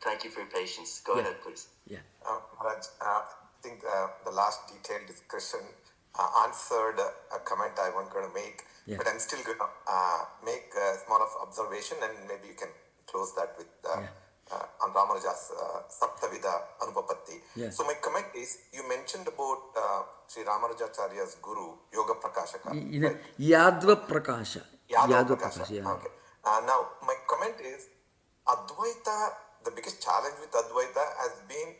thank you for your patience. Go ahead, please. Yeah. Maharaj, I think the last detailed discussion answered a comment I was going to make, but I'm still going to make a small observation and maybe you can close that with on Ramanuja's Saptavida Anupapatti. Yes. So my comment is, you mentioned about Sri Ramanujacharya's guru, Yoga Prakashaka. Right? Yadva Prakasha. Yadva Prakasha. Yeah. Okay. Now, my comment is, Advaita, the biggest challenge with Advaita has been,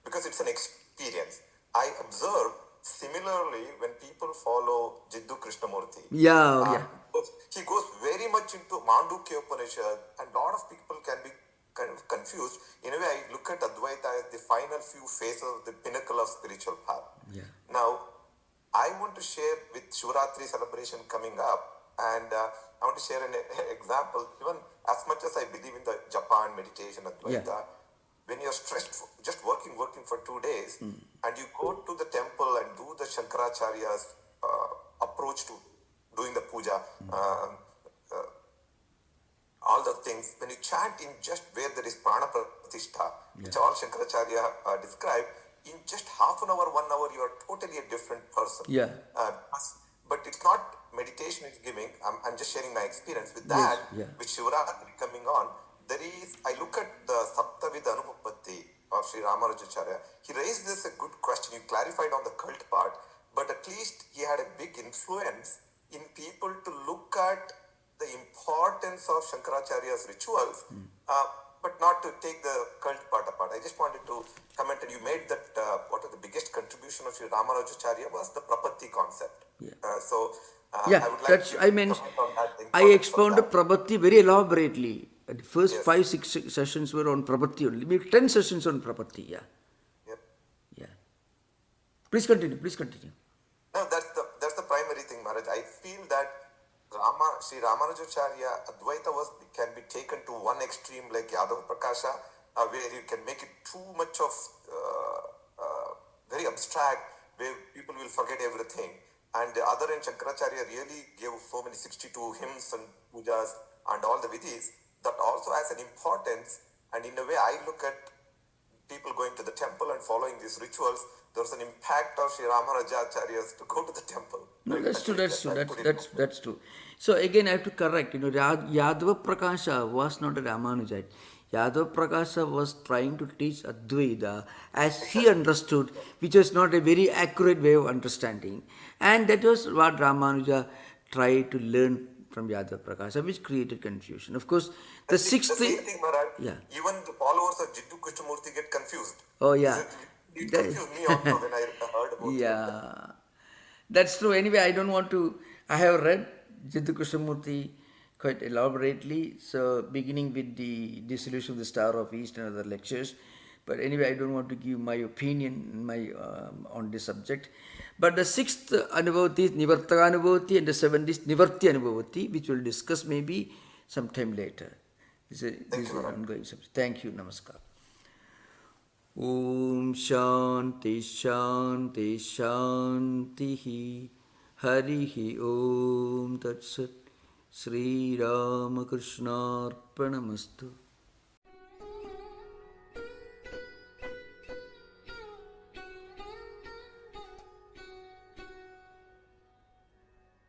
because it's an experience. I observe similarly when people follow Jiddu Krishnamurti. He goes very much into Mandukya Upanishad and a lot of people can be kind of confused. In a way, I look at Advaita as the final few phases of the pinnacle of spiritual path. Now, I want to share with Shivratri celebration coming up, and I want to share an example. Even as much as I believe in the Japan meditation Advaita, when you're stressed, just working for 2 days, and you go to the temple and do the Shankaracharya's approach to doing the puja, all the things, when you chant in just where there is prana pratishtha, which all Shankaracharya described, in just half an hour, 1 hour, you are totally a different person. Yeah. But it's not meditation is giving. I'm just sharing my experience with Yes, that, yeah. with Shivaratri coming on. There is, I look at the Saptavida Anupapatti of Sri Ramarajacharya. He raised this a good question. He clarified on the cult part, but at least he had a big influence in people to look at the importance of Shankaracharya's rituals, but not to take the cult part apart. I just wanted to comment, and you made that what is the biggest contribution of Sri Ramarajacharya was the Prapatti concept. Yeah. I would like to comment on that. The I importance of expounded that. Prabhati very elaborately. The first Yes. 5-6 sessions were on Prabhati only. Maybe 10 sessions on Prabhati, yeah. Yep. Yeah. Please continue. No, that's the primary thing, Maharaj. I feel that Sri Ramarajacharya Advaita can be taken to one extreme like Yadava Prakasha, where you can make it too much of very abstract, where people will forget everything. And the other end, Shankaracharya really gave so many 62 hymns and pujas and all the vidhis that also has an importance. And in a way, I look at people going to the temple and following these rituals. There's an impact of Sri Ramarajacharya's to go to the temple. No, Right? that's true. I put it That's true. So again, I have to correct. Yadava Prakasha was not a Ramanujite. Yadava Prakasha was trying to teach Advaita as he understood, which was not a very accurate way of understanding. And that was what Ramanuja tried to learn from Yadava Prakasha, which created confusion. Of course, the sixth the same thing. thing, Maharaj. Yeah. Even the followers of Jiddu Krishnamurti get confused. Oh, yeah. It confused me also when I heard about it. Yeah, that's true. Anyway, I have read Jiddu Krishnamurti quite elaborately. So, beginning with the dissolution of the Star of East and other lectures. But anyway, I don't want to give my opinion on this subject. But the sixth Anubhavati is Nivartaka Anubhavati, and the seventh is Nivarti Anubhavati, which we'll discuss maybe sometime later. This is an ongoing subject. Thank you. Namaskar. Om Shanti Shanti Shanti Harihi Om Tat Sat Sri Ramakrishna Arpanamastu.